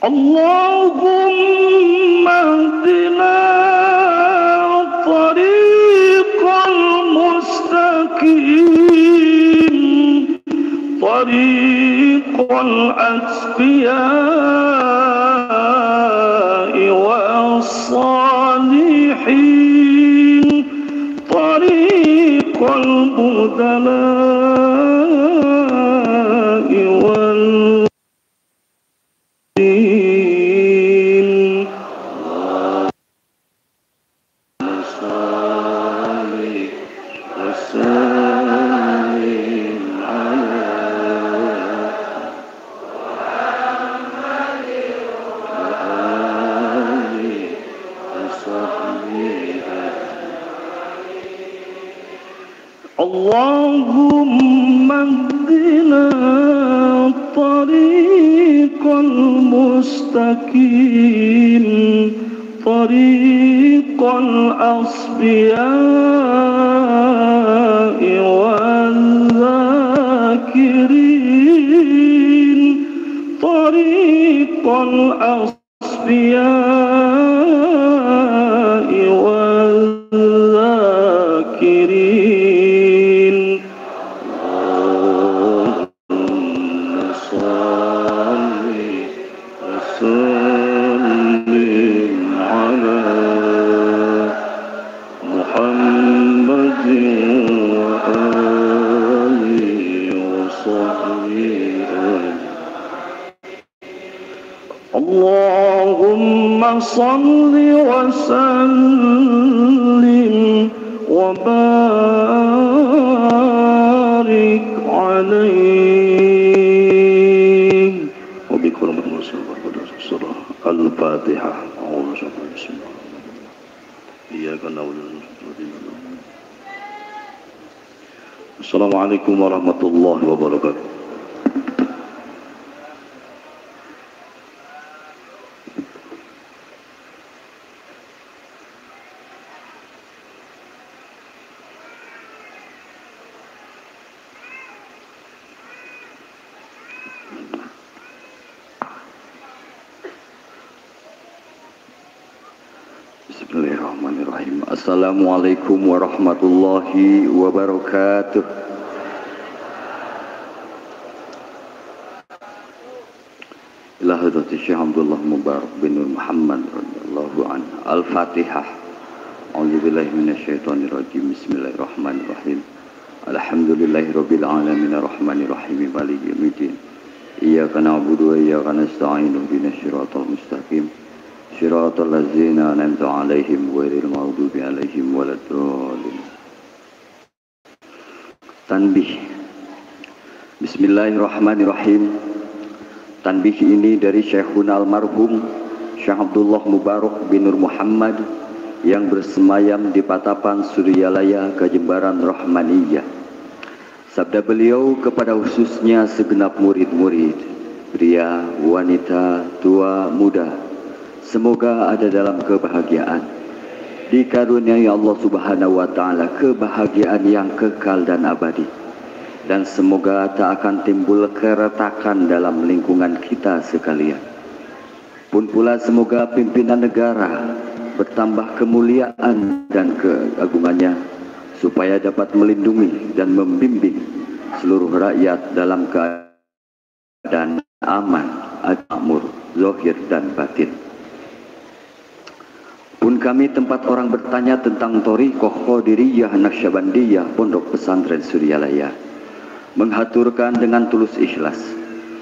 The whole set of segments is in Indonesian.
اللهم اهدنا الطريق المستقيم طريق الأتقياء والصالحين طريق البدلاء والدين. اللهم اهدنا الطريق المستقيم طريق الأصفياء والذاكرين طريق الأصفياء والذاكرين. اللهم صل وسلم وبارك عليه. وبكرم الصلاة الفاتحة. Assalamualaikum warahmatullahi wabarakatuh. Bismillahirrahmanirrahim. Assalamualaikum warahmatullahi wabarakatuh. Ila hadrati Syekh Abdullah Mubarak bin Muhammad radhiyallahu anhu. Al-Fatihah. A'udzubillahi minasyaitonirrajim. Bismillahirrahmanirrahim. Alhamdulillahirabbil alamin arrahmanirrahim maliki yaumiddin. Iyyaka na'budu wa iyyaka nasta'in ihdinas siratal mustaqim. Shiratal ladzina an'amta 'alaihim ghairil maghdubi 'alaihim waladdallin. Tanbih. Bismillahirrahmanirrahim. Tanbih ini dari Syekhuna almarhum Syekh Abdullah Mubarak bin Nur Muhammad yang bersemayam di Patapan Suryalaya Kejembaran Rahmaniyah. Sabda beliau kepada khususnya segenap murid-murid, pria, wanita, tua, muda, semoga ada dalam kebahagiaan, dikaruniai Allah Subhanahu wa Ta'ala kebahagiaan yang kekal dan abadi, dan semoga tak akan timbul keretakan dalam lingkungan kita sekalian. Pun pula semoga pimpinan negara bertambah kemuliaan dan keagungannya, supaya dapat melindungi dan membimbing seluruh rakyat dalam keadaan aman, makmur, zahir dan batin. Pun kami tempat orang bertanya tentang Thariqah Qadiriyah Naqsyabandiyah Pondok Pesantren Suryalaya, menghaturkan dengan tulus ikhlas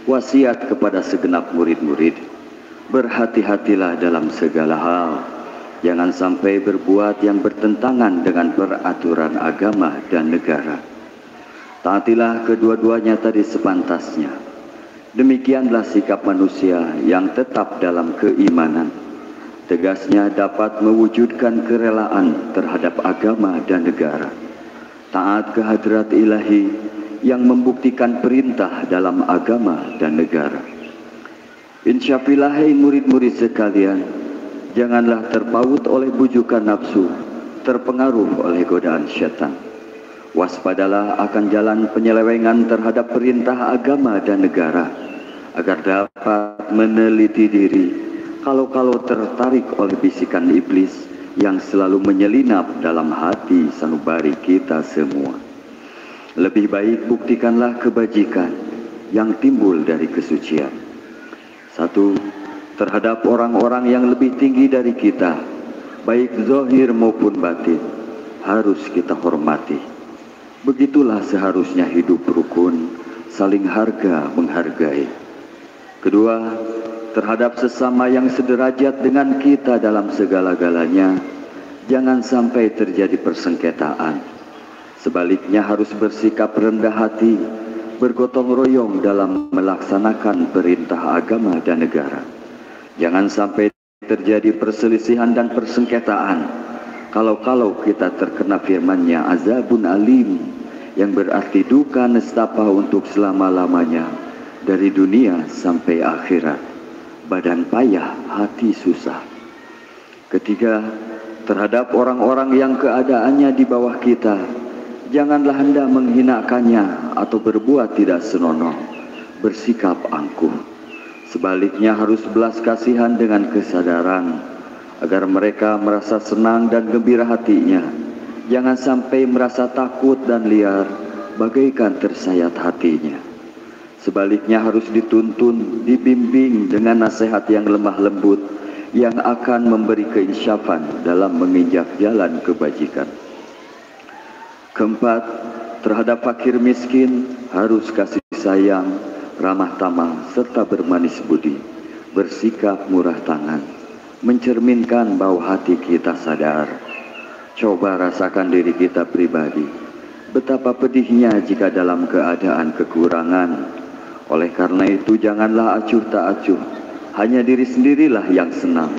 wasiat kepada segenap murid-murid, berhati-hatilah dalam segala hal, jangan sampai berbuat yang bertentangan dengan peraturan agama dan negara. Taatilah kedua-duanya tadi sepantasnya. Demikianlah sikap manusia yang tetap dalam keimanan, tegasnya dapat mewujudkan kerelaan terhadap agama dan negara, taat ke hadrat ilahi yang membuktikan perintah dalam agama dan negara. Insyaallah, hai murid-murid sekalian, janganlah terpaut oleh bujukan nafsu, terpengaruh oleh godaan syaitan. Waspadalah akan jalan penyelewengan terhadap perintah agama dan negara, agar dapat meneliti diri kalau-kalau tertarik oleh bisikan iblis yang selalu menyelinap dalam hati sanubari kita semua. Lebih baik buktikanlah kebajikan yang timbul dari kesucian. Satu, terhadap orang-orang yang lebih tinggi dari kita, baik zahir maupun batin, harus kita hormati. Begitulah seharusnya hidup rukun, saling harga menghargai. Kedua, terhadap sesama yang sederajat dengan kita dalam segala-galanya, jangan sampai terjadi persengketaan. Sebaliknya harus bersikap rendah hati, bergotong royong dalam melaksanakan perintah agama dan negara. Jangan sampai terjadi perselisihan dan persengketaan. Kalau kita terkena firman-Nya azabun alim, yang berarti duka nestapa untuk selama-lamanya, dari dunia sampai akhirat. Badan payah, hati susah. Ketiga, terhadap orang-orang yang keadaannya di bawah kita, janganlah hendak menghinakannya atau berbuat tidak senonoh, bersikap angkuh. Sebaliknya harus belas kasihan dengan kesadaran, agar mereka merasa senang dan gembira hatinya. Jangan sampai merasa takut dan liar, bagaikan tersayat hatinya. Sebaliknya harus dituntun, dibimbing dengan nasihat yang lemah lembut, yang akan memberi keinsyafan dalam menginjak jalan kebajikan. Keempat, terhadap fakir miskin harus kasih sayang, ramah tamah, serta bermanis budi, bersikap murah tangan, mencerminkan bahwa hati kita sadar. Coba rasakan diri kita pribadi, betapa pedihnya jika dalam keadaan kekurangan. Oleh karena itu janganlah acuh tak acuh, hanya diri sendirilah yang senang,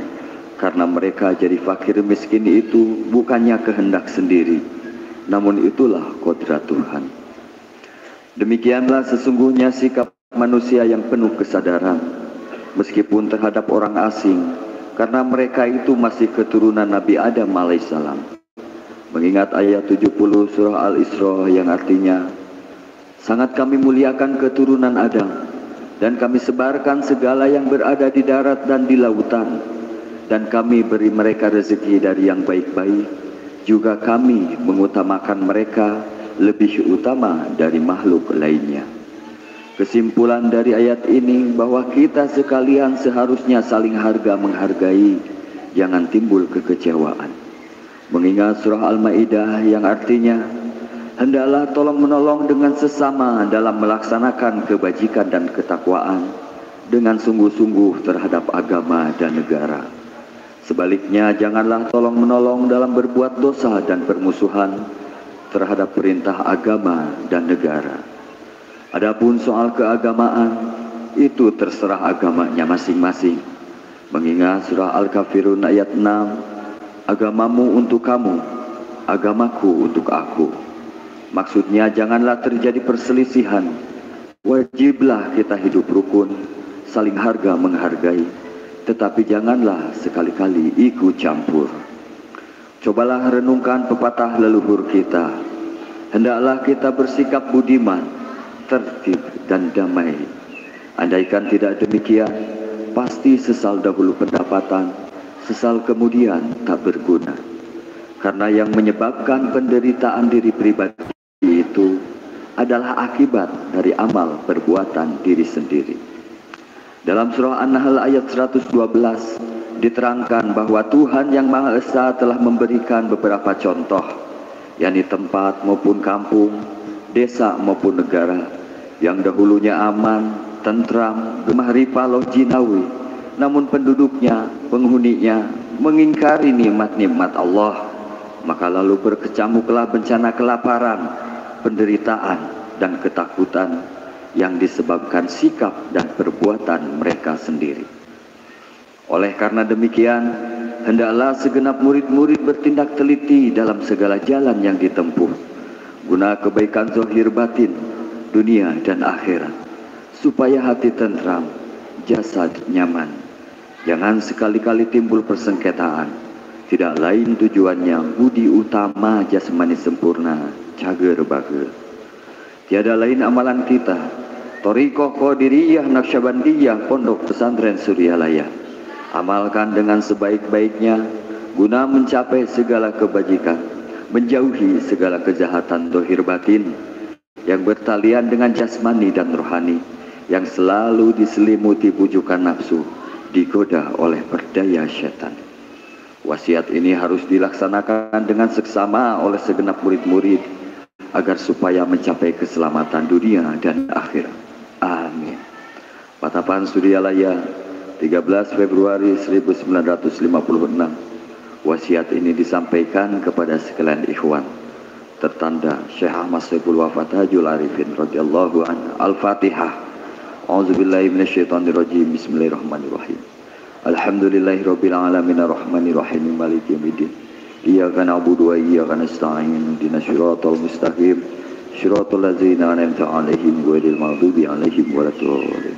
karena mereka jadi fakir miskin itu bukannya kehendak sendiri, namun itulah kodrat Tuhan. Demikianlah sesungguhnya sikap manusia yang penuh kesadaran, meskipun terhadap orang asing, karena mereka itu masih keturunan Nabi Adam alaihissalam. Mengingat ayat 70 surah Al-Isra yang artinya, sangat kami muliakan keturunan Adam, dan kami sebarkan segala yang berada di darat dan di lautan, dan kami beri mereka rezeki dari yang baik-baik, juga kami mengutamakan mereka lebih utama dari makhluk lainnya. Kesimpulan dari ayat ini bahwa kita sekalian seharusnya saling harga menghargai, jangan timbul kekecewaan. Mengingat surah Al-Maidah yang artinya, hendaklah tolong-menolong dengan sesama dalam melaksanakan kebajikan dan ketakwaan, dengan sungguh-sungguh terhadap agama dan negara. Sebaliknya janganlah tolong-menolong dalam berbuat dosa dan permusuhan terhadap perintah agama dan negara. Adapun soal keagamaan, itu terserah agamanya masing-masing. Mengingat surah Al-Kafirun ayat 6, agamamu untuk kamu, agamaku untuk aku. Maksudnya janganlah terjadi perselisihan. Wajiblah kita hidup rukun, saling harga menghargai, tetapi janganlah sekali-kali ikut campur. Cobalah renungkan pepatah leluhur kita. Hendaklah kita bersikap budiman, tertib dan damai. Andaikan tidak demikian, pasti sesal dahulu pendapatan, sesal kemudian tak berguna. Karena yang menyebabkan penderitaan diri pribadi itu adalah akibat dari amal perbuatan diri sendiri. Dalam surah An-Nahl ayat 112 diterangkan bahwa Tuhan yang Maha Esa telah memberikan beberapa contoh, yakni tempat maupun kampung, desa maupun negara, yang dahulunya aman, tentram, gemah ripah loh jinawi, namun penduduknya, penghuninya mengingkari nikmat-nikmat Allah, maka lalu berkecamuklah bencana kelaparan, penderitaan dan ketakutan yang disebabkan sikap dan perbuatan mereka sendiri. Oleh karena demikian, hendaklah segenap murid-murid bertindak teliti dalam segala jalan yang ditempuh, guna kebaikan zahir batin, dunia dan akhirat, supaya hati tentram, jasad nyaman. Jangan sekali-kali timbul persengketaan, tidak lain tujuannya budi utama jasmani sempurna, cager bager. Tiada lain amalan kita Thariqah Qadiriyah Naqsyabandiyah Pondok Pesantren Suryalaya. Amalkan dengan sebaik-baiknya guna mencapai segala kebajikan, menjauhi segala kejahatan zahir batin yang bertalian dengan jasmani dan rohani, yang selalu diselimuti bujukan nafsu, digoda oleh berdaya syaitan. Wasiat ini harus dilaksanakan dengan seksama oleh segenap murid-murid agar supaya mencapai keselamatan dunia dan akhirat. Amin. Patapan Suryalaya, 13 Februari 1956. Wasiat ini disampaikan kepada sekalian ikhwan. Tertanda Syekh Ahmad Saiful Wafat Hajjul Arifin radhiyallahu anhu. Al-Fatihah. A'udzubillahi minasyaitonirrajim. Bismillahirrahmanirrahim. Alhamdulillahirabbil alamin arrahmanir rahim maliki yaumiddin. Iyyaka na'budu wa iyyaka nasta'in. Ihdinas siratal mustaqim. Shiratal ladzina an'amta 'alaihim ghairil maghdubi 'alaihim waladdallin.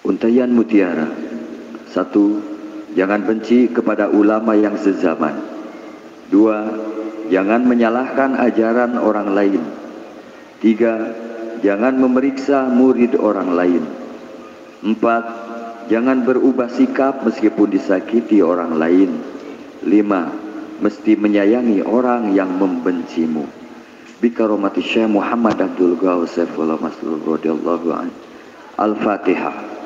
Untaian mutiara. 1. Jangan benci kepada ulama yang sezaman. 2. Jangan menyalahkan ajaran orang lain. 3. Jangan memeriksa murid orang lain. 4. Jangan berubah sikap meskipun disakiti orang lain. 5. Mesti menyayangi orang yang membencimu. Bikaromati Syekh Muhammad Abdul Ghaus Saifullah Maslul radhiyallahu anhu. Al-Fatihah.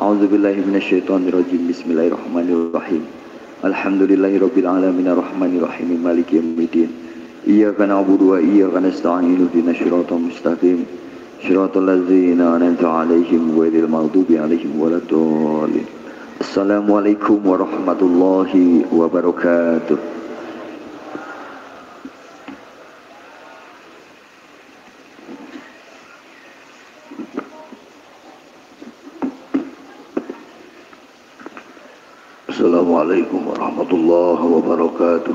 A'udzubillahi minasyaitonirrajim. Bismillahirrahmanirrahim. Alhamdulillahirabbil alamin arrahmanir rahim maliki yaumiddin. Iyyaka na'budu wa iyyaka nasta'in. Ihdinas siratal mustaqim. Shiratal ladzina an'amta 'alaihim ghairil maghdubi 'alaihim waladdallin. Assalamualaikum warahmatullahi wabarakatuh. Assalamualaikum warahmatullahi wabarakatuh.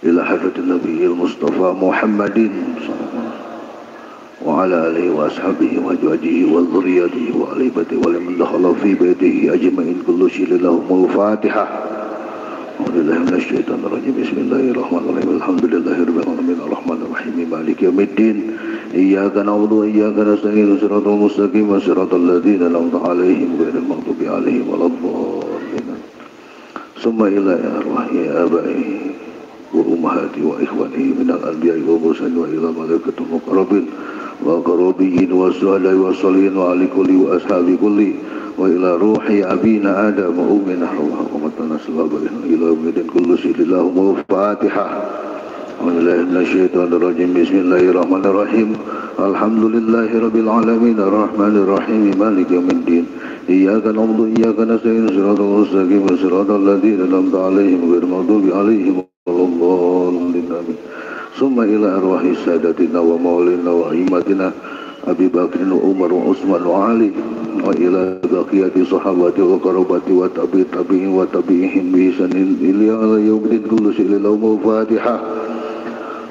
Ila hadratin Nabiyil Mustafa Muhammadin wa ala alihi wa ashabihi wa azwajihi wa dhurriyyatihi wa ali baiti wa liman dakhala fi baitihi ajma'in kullu syai'in lahumul Fatihah. A'udzubillahi minasyaitonir rajim. Bismillahirrahmanirrahim. Alhamdulillahirabbil alamin arrahmanir rahim maliki yaumiddin. Iyyaka na'budu wa iyyaka nasta'in. Shiratal mustaqim shiratal ladzina an'amta 'alaihim ghairil maghdubi 'alaihim waladdallin. Summa ila arwahi abai wa ummahati wa ikhwani minal anbiya'i wa mursalin wa ila malaikatil muqarrabin wa qarabiyyin wa suhada'i wa salihin wa ali kulli wa ashabi kulli wa ila ruhi abina Adam wa ummina Hawa wa matana sallallahu ila umidin kullu syillahumul Fatihah. Bismillahirrahmanirrahim. Alhamdulillahirabbil alamin arrahmanir rahim maliki yaumiddin. Iyyaka na'budu wa iyyaka nasta'in. Shiratal mustaqim shiratal ladzina an'amta 'alaihim ghairil maghdubi 'alaihim waladdallin. Summa ila arwahi sadatina wa maulina wa imatina Abi Bakrin wa Umar wa Utsman wa Ali wa ila baqiyati sahabati wa qarabati wa tabi'in wa tabi'ihim bi ihsanin ila yaumiddin kullu syai'in lahumul Fatihah.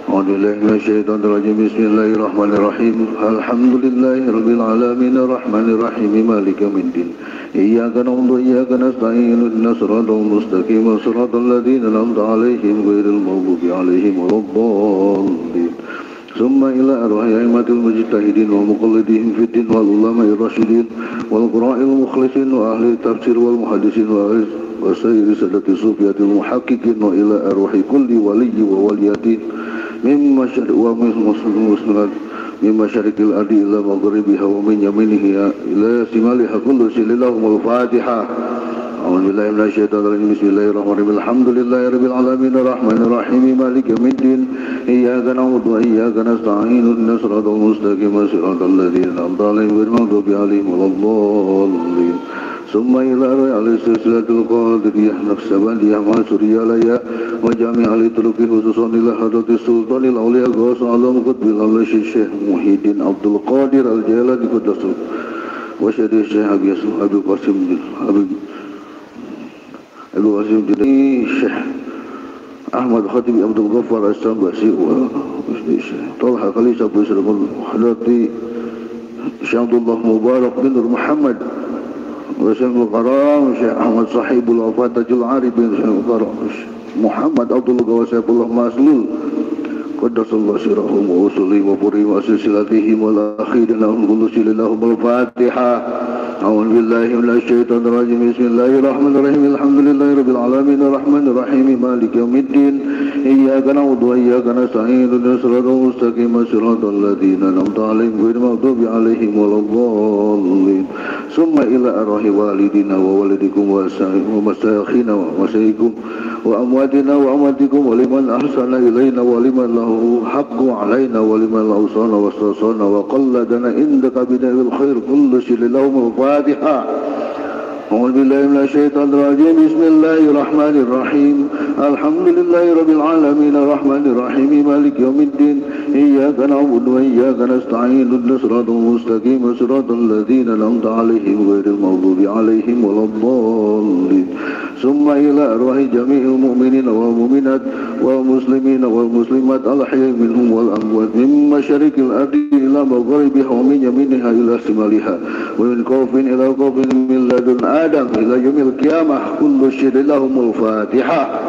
A'udzubillahi minasyaitonir rajim. Bismillahirrahmanirrahim. Alhamdulillahirabbil alamin arrahmanir rahim maliki yaumiddin. Iyyaka na'budu wa iyyaka nasta'in. Ihdinas siratal mustaqim shiratal ladzina an'amta 'alaihim ghairil maghdubi 'alaihim waladdallin. Summa ila arwahi a'immatil mujtahidin wa muqallidihim fid din wal ulama'ir rasyidin wal qurra'il mukhlisin wa ahli tafsir wal muhaddisin wa sayyidi sadati sufiyatil muhaqqiqin wa ila arwahi kulli waliyyi wa waliyatin mimma syarikil ardi ila maghribiha wa min yaminihi ila simaliha kullu syillahumul Fatihah. A'udzubillahi minasyaitonir rajim. Bismillahirrahmanirrahim. Alhamdulillahirabbil alamin arrahmanir rahim maliki yaumiddin. Iyyaka na'budu wa iyyaka nasta'in. Ihdinas siratal mustaqim shiratal ladzina an'amta 'alaihim ghairil maghdubi 'alaihim waladdallin. Summa ila ali silsilatul qadiriyah naqsyabandiyah Suryalaya wa jami' ahli turuqi khususan ila hadratis sultanil auliya ghaus alam qutbil amri Syekh Muhyiddin Abdul Qadir Al-Jailani quddasu wa syekh Syekh Abdul Qasim Syekh Ahmad Khatib Abdul Ghaffar As-Sambasi wa Syekh Talha Khalisa Abu Sulaiman Hadrati Syekh Abdullah Mubarak bin Muhammad wa Syekh Al-Qaram Syekh Ahmad Sahibul Wafat Hajjul Arifin Syekh Al-Qaram Muhammad Abdul Ghaus Saifullah Maslul قدس الله سرهم ووصلهم وبرهم وسلسلتهم والآخرين لهم كل شيء لهم الفاتحة. أعوذ بالله من الشيطان الرجيم. بسم الله الرحمن الرحيم. الحمد لله رب العالمين الرحمن الرحيم مالك يوم الدين. إياك نعبد وإياك نستعين اهدنا الصراط المستقيم صراط الذين أنعمت عليهم غير المغضوب عليهم ولا الضالين. ثم إلى أرواح والدينا ووالدكم ومشايخنا ومشايخكم وأمواتنا وأمواتكم ولمن أحسن إلينا ولمن له حق علينا ولمن أوصانا واستوصانا وقلدنا عندك بداية الخير كل شيء لهم الفاتحة. أعوذ بالله من الشيطان الرجيم. بسم الله الرحمن الرحيم. الحمد لله رب العالمين الرحمن الرحيم مالك يوم الدين. إياك نعبد وإياك نستعين اهدنا الصراط المستقيم صراط الذين أنعمت عليهم غير المغضوب عليهم ولا الضالين. ثم إلى أرواح جميع المؤمنين والمؤمنات والمسلمين والمسلمات الأحياء منهم والأموات من مشارق الأرض إلى مغربها ومن يمينها إلى شمالها ومن خوف إلى خوف من لدن آدم إلى يوم القيامة كل شيء لهم الفاتحة.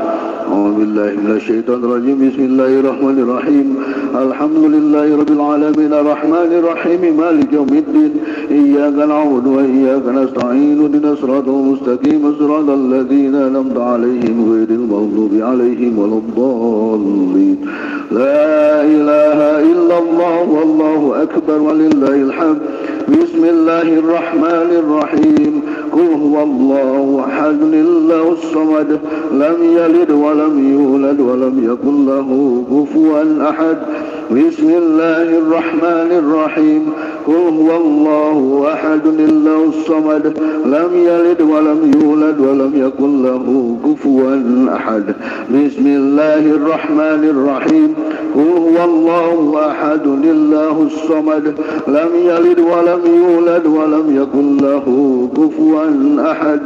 أعوذ بالله من الشيطان الرجيم. بسم الله الرحمن الرحيم. الحمد لله رب العالمين الرحمن الرحيم مالك يوم الدين. إياك نعبد وإياك نستعين اهدنا الصراط المستقيم صراط الذين أنعمت عليهم غير المغضوب عليهم ولا الضالين. لا إله إلا الله والله أكبر ولله الحمد. بسم الله الرحمن الرحيم. قل هو الله أحد الله الصمد لم يلد ولم يولد ولم يكن له كفوا أحد. بسم الله الرحمن الرحيم. قل هو الله أحد الله الصمد لم يلد ولم يولد ولم يكن له كفوا أحد. بسم الله الرحمن الرحيم. قل هو الله أحد الله الصمد لم يلد ولم يولد ولم يكن له كفوا أحد.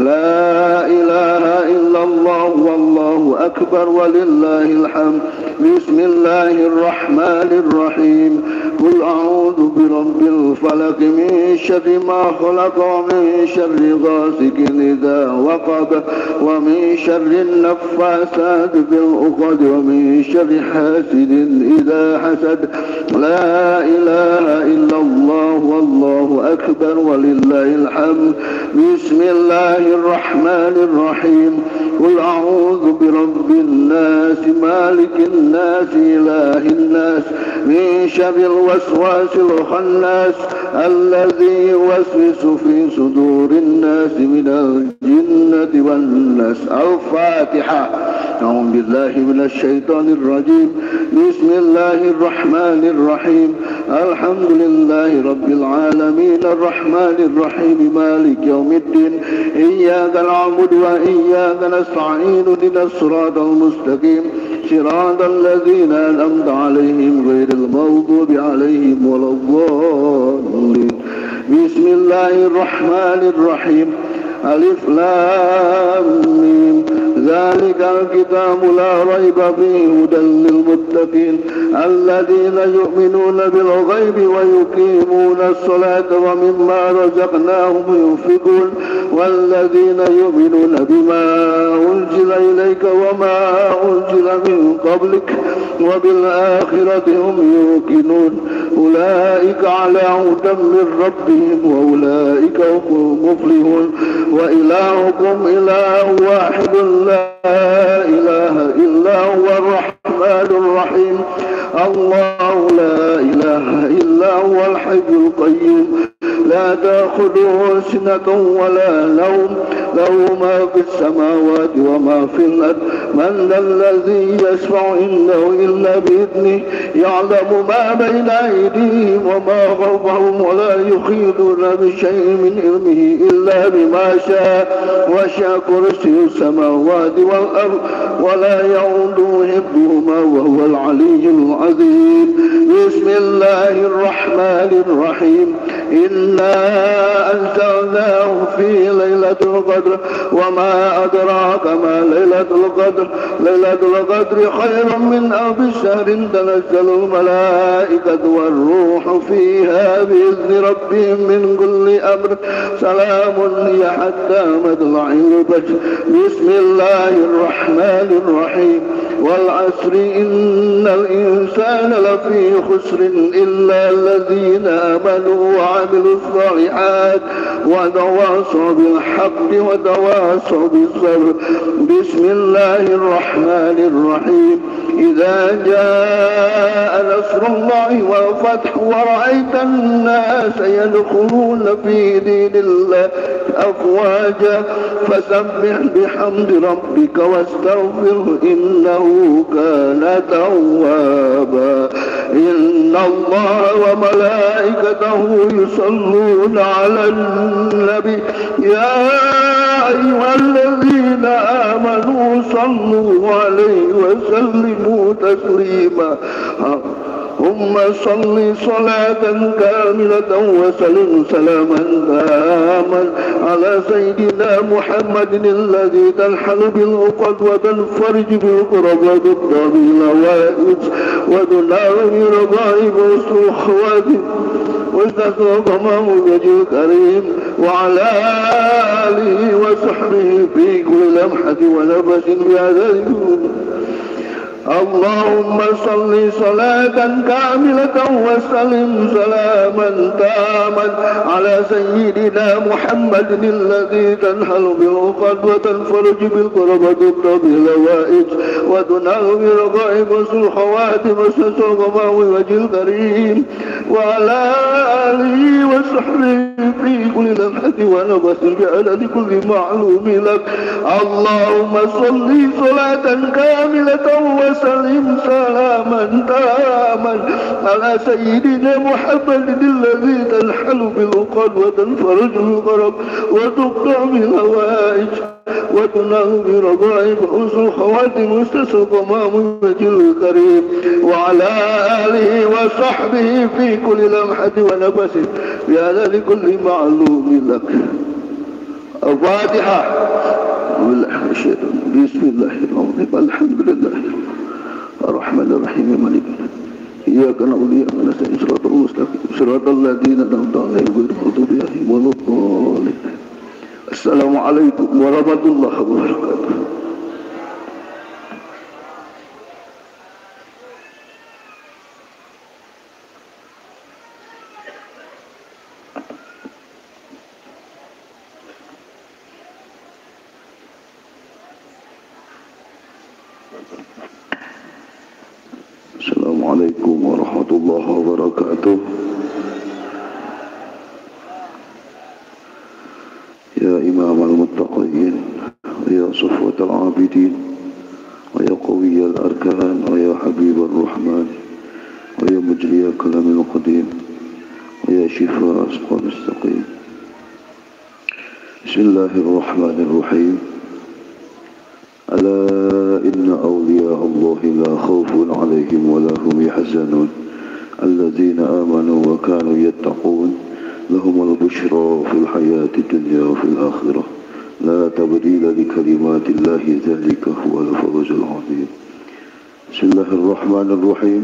لا إله إلا الله والله أكبر ولله الحمد. بسم الله الرحمن الرحيم. قل أعوذ برب الفلق من شر ما خلق ومن شر غاسق إذا وقب ومن شر النفاثات في العقد ومن شر حاسد إذا حسد. لا إله إلا الله والله أكبر ولله الحمد. بسم الله الرحمن الرحيم. قل أعوذ برب الناس مالك الناس إله الناس من شر الوسواس الخناس الذي يوسوس في صدور الناس من الجنة والناس. الفاتحة. أعوذ بالله من الشيطان الرجيم. بسم الله الرحمن الرحيم. الحمد لله رب العالمين الرحمن الرحيم مالك يوم الدين. إياك نعبد وإياك نستعين اهدنا الصراط المستقيم صراط الذين أنعمت عليهم غير المغضوب عليهم ولا الضالين. بسم الله الرحمن الرحيم. ألف لام ميم. ذلك الكتاب لا ريب فيه هدى للمتقين الذين يؤمنون بالغيب ويقيمون الصلاة ومما رزقناهم ينفقون والذين يؤمنون بما أنزل إليك وما أنزل من قبلك وبالآخرة هم يوقنون أولئك على هدى من ربهم وأولئك هم المفلحون. وإلهكم إله واحد لا إله إلا هو الرحمن الرحيم. الله لا إله إلا هو الحي القيوم لا تأخذه سنة ولا نوم له ما في السماوات وما في الأرض. من ذا الذي يشفع عنده إلا بإذنه يعلم ما بين أيديهم وما خلفهم ولا يحيطون بشيء من علمه إلا بما شاء وسع كرسيه السماوات والأرض ولا يؤوده حفظهما وهو العلي العظيم. بسم الله الرحمن الرحيم. إنا أنزلناه في ليلة القدر وما أدراك ما ليلة القدر. ليلة القدر خير من ألف شهر تنزل الملائكة والروح فيها بإذن ربهم من كل أمر سلام هي حتى مطلع الفجر. بسم الله الرحمن الرحيم. والعصر إن الإنسان لفي خسر إلا الذين آمنوا وعملوا الصالحات وتواصوا بالحق وتواصوا بالصبر. بسم الله الرحمن الرحيم. إذا جاء نصر الله والفتح ورأيت الناس يدخلون في دين الله أفواجا فسبح بحمد ربك واستغفره إنه كان توابا. إن الله وملائكته يصلون على النبي يا أيها الذين آمنوا صلوا عليه وسلموا تسليما. ثم صل صلاة كاملة وسلم سلاما تاما على سيدنا محمد الذي تنحل بالعقد وتنفرج بالكرب وتقضى بالنوائب وتنال برغائب الخواتم واستسقى معه الوجه الكريم وعلى آله وصحبه في كل لمحة ونفس بهذا اليوم. اللهم صل صلاة كاملة وسلم سلاما تاما على سيدنا محمد الذي تنحل بالعقد وتنفرج بالكرب وتقضى بالنوائب وتنال برغائب الخواتم واستسقى معه الوجه الكريم وعلى آله وصحبه في كل لمحة ونفس بعدد كل معلوم لك. اللهم صل صلاة كاملة وسلم سلاما تاما على سيدنا محمد الذي تنحل بالعقد وتنفرج بالكرب وتقطع بالهوائج وتنال برغائب حسن الخواتم واستسقى معه الوجه الكريم وعلى آله وصحبه في كل لمحة ونفس بعدد كل معلوم لك. الفاتحة. بسم الله الرحمن الرحيم. الحمد لله الرحمن الرحيم مالك إياك نعبد وإياك نستعين صراط المستقيم صراط الذين أنعمت عليهم غير المغضوب عليهم ولا الضالين. السلام عليكم ورحمة الله وبركاته. Assalamualaikum warahmatullahi wabarakatuh. Ya Imam al-Muttaqin, Ya Sufwat al-Abidin, Wa Ya Qawi al-Arkan, Wa Ya Habib al-Rahman, Wa Ya Mujri al-Kalam al-Qadim, Wa Ya Shifa Asqal al-Saqim. Bismillahirrahmanirrahim. ألا إن أولياء الله لا خوف عليهم ولا هم يحزنون الذين آمنوا وكانوا يتقون لهم البشرى في الحياة الدنيا وفي الآخرة لا تبديل لكلمات الله ذلك هو الفوز العظيم. بسم الله الرحمن الرحيم.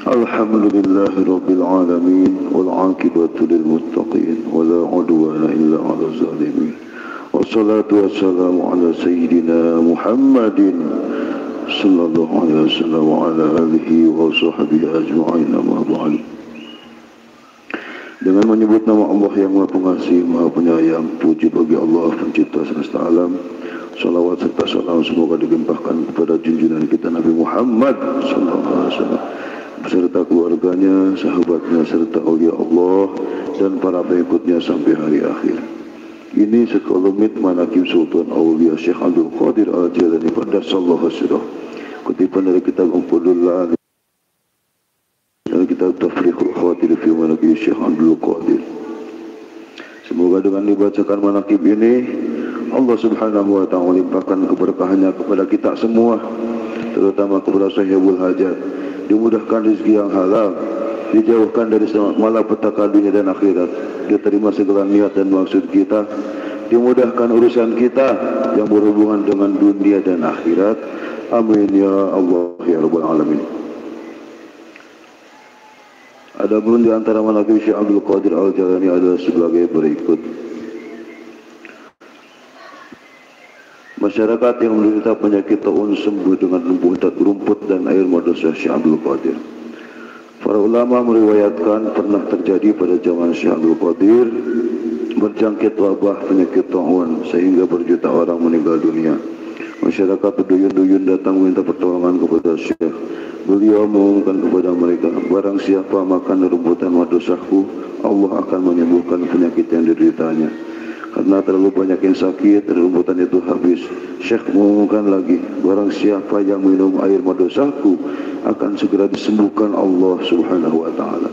الحمد لله رب العالمين والعاقبة للمتقين ولا عدوان إلا على الظالمين والصلاة والسلام على سيدنا محمد صلى الله عليه وسلم وعلى آله وصحبه أجمعين أما بعد. Dengan menyebut nama Allah yang Maha Pengasih, Maha Penyayang, puji bagi Allah pencipta semesta alam. Salawat serta salam semoga dilimpahkan kepada junjungan kita Nabi Muhammad sallallahu alaihi wasallam beserta keluarganya, sahabatnya serta aulia Allah dan para pengikutnya sampai hari akhir. Ini sekelumit manaqib Sultan Aulia Syekh Abdul Qadir Al-Jilani Qaddasallahu sirrah. Kutipan dari kitab Umpulullah dan kitab Tafriqul Khawatir fi manaqib Syekh Abdul Qadir. Semoga dengan dibacakan manaqib ini Allah Subhanahu wa taala limpahkan keberkahannya kepada kita semua, terutama kepada sahibul hajat. Dimudahkan rezeki yang halal, dijauhkan dari malapetaka dunia dan akhirat, diterima segala niat dan maksud kita, dimudahkan urusan kita yang berhubungan dengan dunia dan akhirat. Amin ya Allah ya Rabbal Alamin. Ada pun di antara manaqib Syekh Abdul Qadir Al-Jilani adalah sebagai berikut. masyarakat yang menderita penyakit taun sembuh dengan rumput dan air madrasah Syekh Abdul Qadir. Para ulama meriwayatkan pernah terjadi pada zaman Syekh Abdul Qadir berjangkit wabah penyakit taun sehingga berjuta orang meninggal dunia. Masyarakat berduyun-duyun datang meminta pertolongan kepada Syekh. Beliau mengumumkan kepada mereka, barang siapa makan rumputan madrasahku, Allah akan menyembuhkan penyakit yang dideritanya. Karena terlalu banyak yang sakit, rumputan itu habis. Syekh mengumumkan lagi, barang siapa yang minum air madrasahku akan segera disembuhkan Allah Subhanahu wa taala.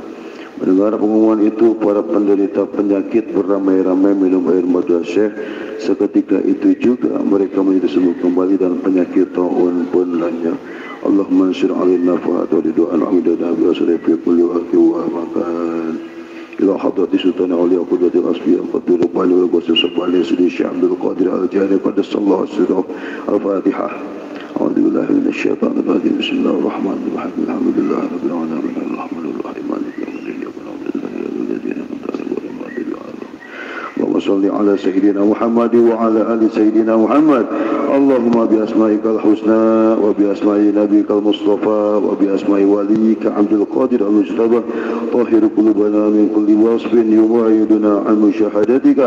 Mendengar pengumuman itu, para penderita penyakit beramai-ramai minum air madrasah. Seketika itu juga mereka menjadi sembuh kembali dan penyakit taun pun lenyap. Allahumma ansur alaina fa'at wa lidu'an amidana bi asri fi kulli waqti wa makan. Ila hadrati sultan awliya qudwati al-asfiya qadir bali wa qasir sabani sidi Syekh Abdul Qadir al-Jani qaddasallahu sirruh. Al-Fatihah. A'udzu billahi minasy syaithanir rajim. Bismillahirrahmanirrahim. Alhamdulillahi rabbil alamin. Arrahmanir rahim. Maliki yaumiddin. وصل على سيدنا محمد وعلى آل سيدنا محمد. اللهم بأسمائك الحسنى وبأسماء نبيك المصطفى وبأسماء وليك عبد القادر المجتبى طهر قلوبنا من كل وصف يبعدنا عن مشاهدتك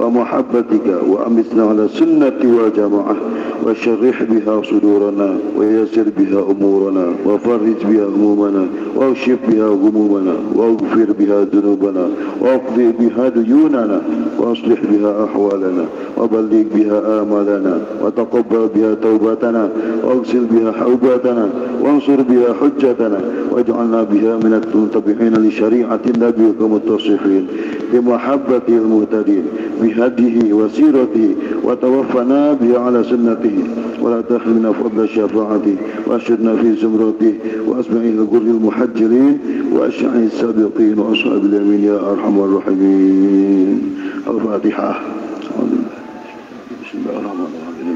ومحبتك وأمتنا على السنة والجماعة وشرح بها صدورنا ويسر بها أمورنا وفرج بها همومنا واكشف بها غمومنا واغفر بها ذنوبنا واقضي بها ديوننا وأصلح بها أحوالنا وبلغ بها آمالنا وتقبل بها توبتنا واغسل بها حوباتنا وانصر بها حجتنا واجعلنا بها من المتبعين لشريعة النبي المتصفين بمحبة المهتدين بهديه وسيرته وتوفنا بها على سنته ولا تحرمنا فضل شفاعته واشهدنا في زمرته وأسمعه الغر المحجلين وأشعه السابقين وأصحاب اليمين يا أرحم الراحمين. الفاتحة. بسم الله الرحمن الرحيم.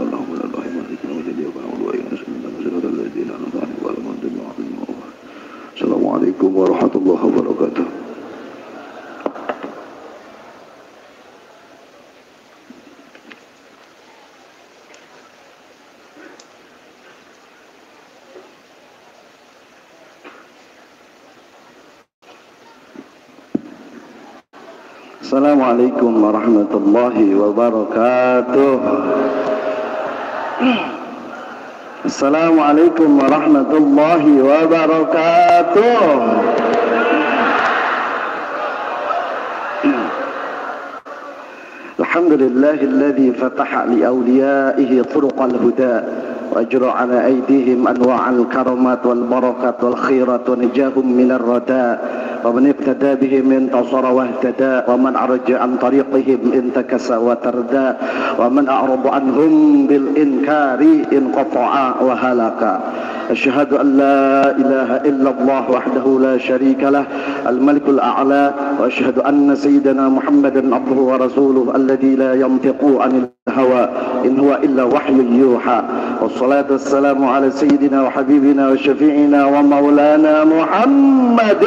اللهم لا اله الا انت وجل يقول ويسلم صراط الذين انعمت عليهم غير المغضوب عليهم. السلام عليكم ورحمة الله وبركاته. Assalamualaikum warahmatullahi wabarakatuh. Assalamualaikum warahmatullahi wabarakatuh. Alhamdulillahilladzi fataha li awliyaihi turuqal huda wa ajra ala aydihim anwa'al karamat wal barakat wal khairat wa najahum minar rada. ومن اقتدى بهم انتصر واهتدى ومن عرج عن طريقهم انتكس وتردى ومن أعرض عنهم بالإنكار انقطع وهلك. أشهد أن لا إله إلا الله وحده لا شريك له الملك الأعلى وأشهد أن سيدنا محمدا عبده ورسوله الذي لا ينطق عن الهوى إن هو إلا وحي يوحى. والصلاة والسلام على سيدنا وحبيبنا وشفيعنا ومولانا محمد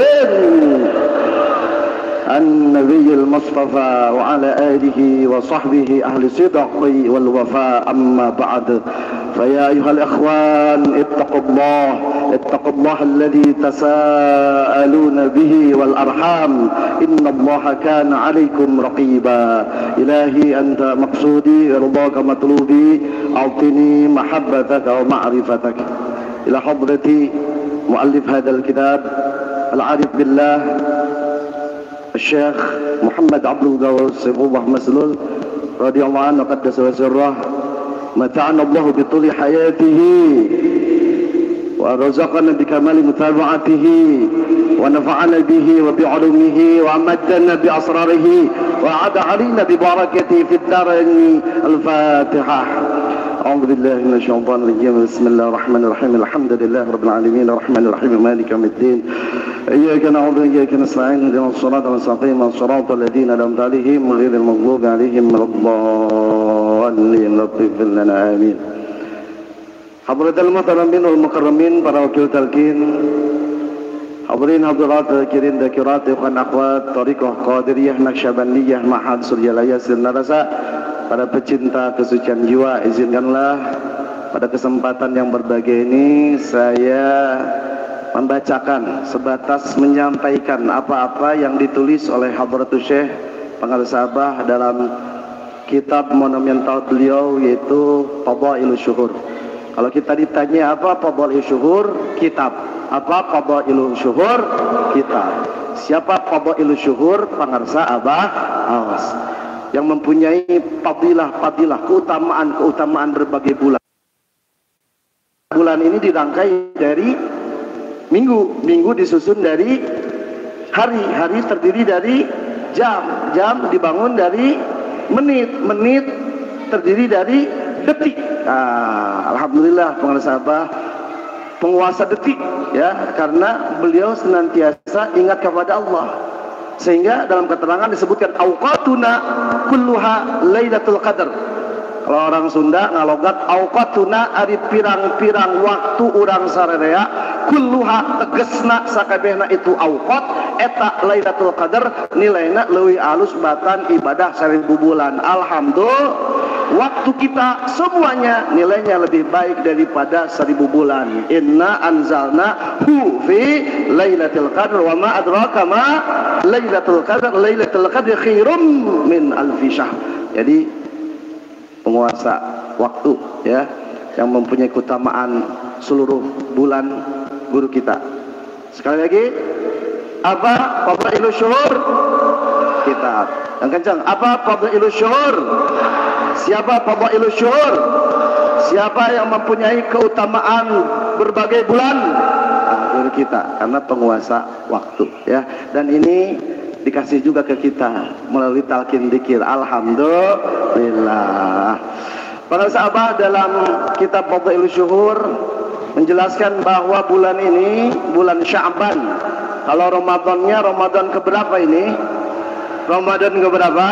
النبي المصطفى وعلى آله وصحبه أهل الصدق والوفاء. أما بعد فيا أيها الإخوان اتقوا الله الذي تساءلون به والأرحام إن الله كان عليكم رقيبا. إلهي أنت مقصودي رضاك مطلوبي أعطني محبتك ومعرفتك. إلى حضرة مؤلف هذا الكتاب العارف بالله الشيخ محمد عبد الغوث سيفullah مسلول رضي الله عنه قدس سره. متعنا الله بطول حياته ورزقنا بكمال متابعته ونفعنا به وبعلومه وأمدنا بأسراره وعاد علينا ببركته في الدارين. الفاتحة. أعوذ بالله من الشيطان الرجيم. بسم الله الرحمن الرحيم. الحمد لله رب العالمين الرحمن الرحيم مالك يوم الدين. إياك نعبد وإياك نستعين اهدنا الصراط المستقيم صراط الذين أنعمت عليهم غير المغضوب عليهم ولا الضالين. لطف لنا آمين. Hadratul muhtaramin wal mukarramin, para wakil talqin, hadirin hadirat zakirin zakirat, ikhwan akhwat Thariqah Qadiriyah Naqsyabandiyah Ma'had Suryalaya Sirnarasa, para pecinta kesucian jiwa, izinkanlah pada kesempatan yang berbahagia ini saya membacakan sebatas menyampaikan apa-apa yang ditulis oleh Hadratus Syekh Pengarsa Abah dalam kitab monumental beliau, yaitu Fadailus Syuhur. Kalau kita ditanya apa Fadailus Syuhur, kitab. Apa Fadailus Syuhur, kitab. Siapa Fadailus Syuhur? Pengarsa Abah Awas, yang mempunyai fadilah, keutamaan berbagai bulan. Bulan ini dirangkai dari minggu disusun dari hari terdiri dari jam dibangun dari menit terdiri dari detik. Alhamdulillah pengarsa Abah penguasa detik, ya, karena beliau senantiasa ingat kepada Allah, sehingga dalam keterangan disebutkan auqatuna kulluha lailatul qadar. Kalau orang Sunda ngalogat auqatuna ari pirang-pirang waktu urang sarerea kulluha tegesna sakabehna itu auqat eta lailatul qadar nilaina leuwih alus batan ibadah 1000 bulan. Alhamdulillah waktu kita semuanya nilainya lebih baik daripada 1000 bulan. Inna anzalna hu fi lailatul qadar wa ma adraka ma lailatul qadar khairum min alfi syahr. Jadi penguasa waktu, ya, yang mempunyai keutamaan seluruh bulan, guru kita. Sekali lagi, apa Fadailus Syuhur? Kitab. Yang kencang, apa Fadailus Syuhur? Siapa Fadailus Syuhur? Siapa yang mempunyai keutamaan berbagai bulan? Guru kita, karena penguasa waktu, ya. Dan ini dikasih juga ke kita melalui talqin dzikir. Alhamdulillah. Pengarsa Abah dalam kitab Fadailus Syuhur menjelaskan bahwa bulan ini bulan Sya'ban. Kalau Ramadannya Ramadan keberapa ini? Ramadan keberapa?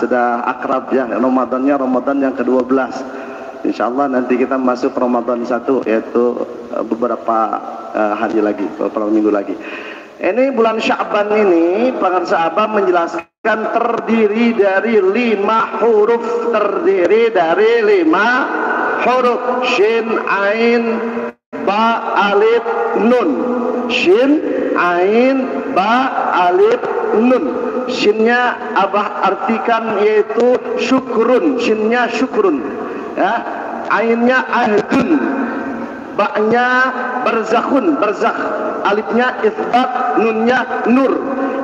Sudah akrab, ya. Ramadannya Ramadan yang ke-12. Insyaallah nanti kita masuk Ramadan 1, yaitu beberapa hari lagi, beberapa minggu lagi. Ini bulan Sya'ban ini pengarsa Abah menjelaskan terdiri dari 5 huruf, Shin, Ain, Ba, Alif, Nun. Shin, Ain, Ba, Alif, Nun. Shinnya Abah artikan yaitu syukrun, shinnya syukrun, ya. Ainnya ahdun, Ba'nya barzakhun, barzakh, alifnya isbat, nunnya nur.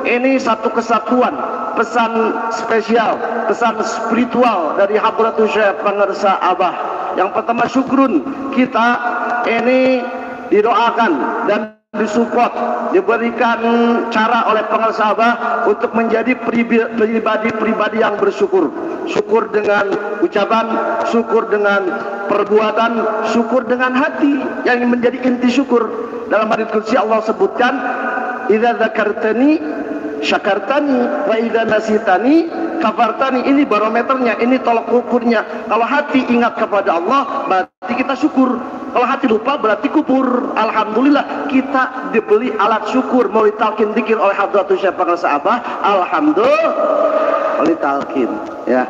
Ini satu kesatuan, pesan spesial, pesan spiritual dari Hadratus Syekh Pengarsa Abah. Yang pertama syukrun, kita ini didoakan dan disupport, diberikan cara oleh Pengarsa Abah untuk menjadi pribadi yang bersyukur. Syukur dengan ucapan, syukur dengan perbuatan, syukur dengan hati, yang menjadi inti syukur. Dalam hadits qudsi Allah sebutkan, idza dzakartani syakartani wa idza nasitani kafartani. Ini barometernya, ini tolak ukurnya. Kalau hati ingat kepada Allah, berarti kita syukur. Kalau hati lupa, berarti kupur. Alhamdulillah kita dibeli alat syukur melalui talqin dzikir oleh Hadratus Syekh Pengarsa Abah. Alhamdulillah melalui talqin, ya.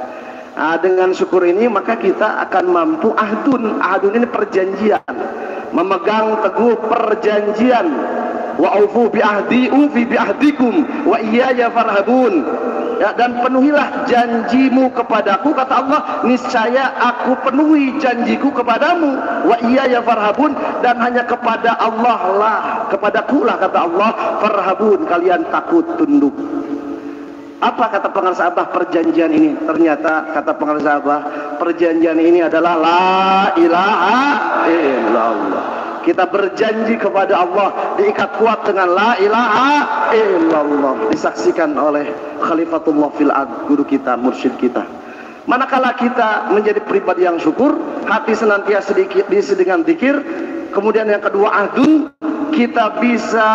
Dengan syukur ini maka kita akan mampu ahdun ini perjanjian, memegang teguh perjanjian. Wa aufu bi ahdi ufi bi ahdikum wa iyaya farhabun, ya, dan penuhilah janjimu kepadaku, kata Allah, niscaya aku penuhi janjiku kepadamu. Wa iyaya farhabun, dan hanya kepada Allah lah, kepadaku lah, kata Allah, farhabun, kalian takut tunduk. Apa kata Pengarsa Abah perjanjian ini? Ternyata kata Pengarsa Abah perjanjian ini adalah la ilaha illallah. Kita berjanji kepada Allah, diikat kuat dengan la ilaha illallah, disaksikan oleh Khalifatullah fil ard, guru kita, mursyid kita. Manakala kita menjadi pribadi yang syukur, hati senantiasa diisi dengan zikir. Kemudian yang kedua ahdun, kita bisa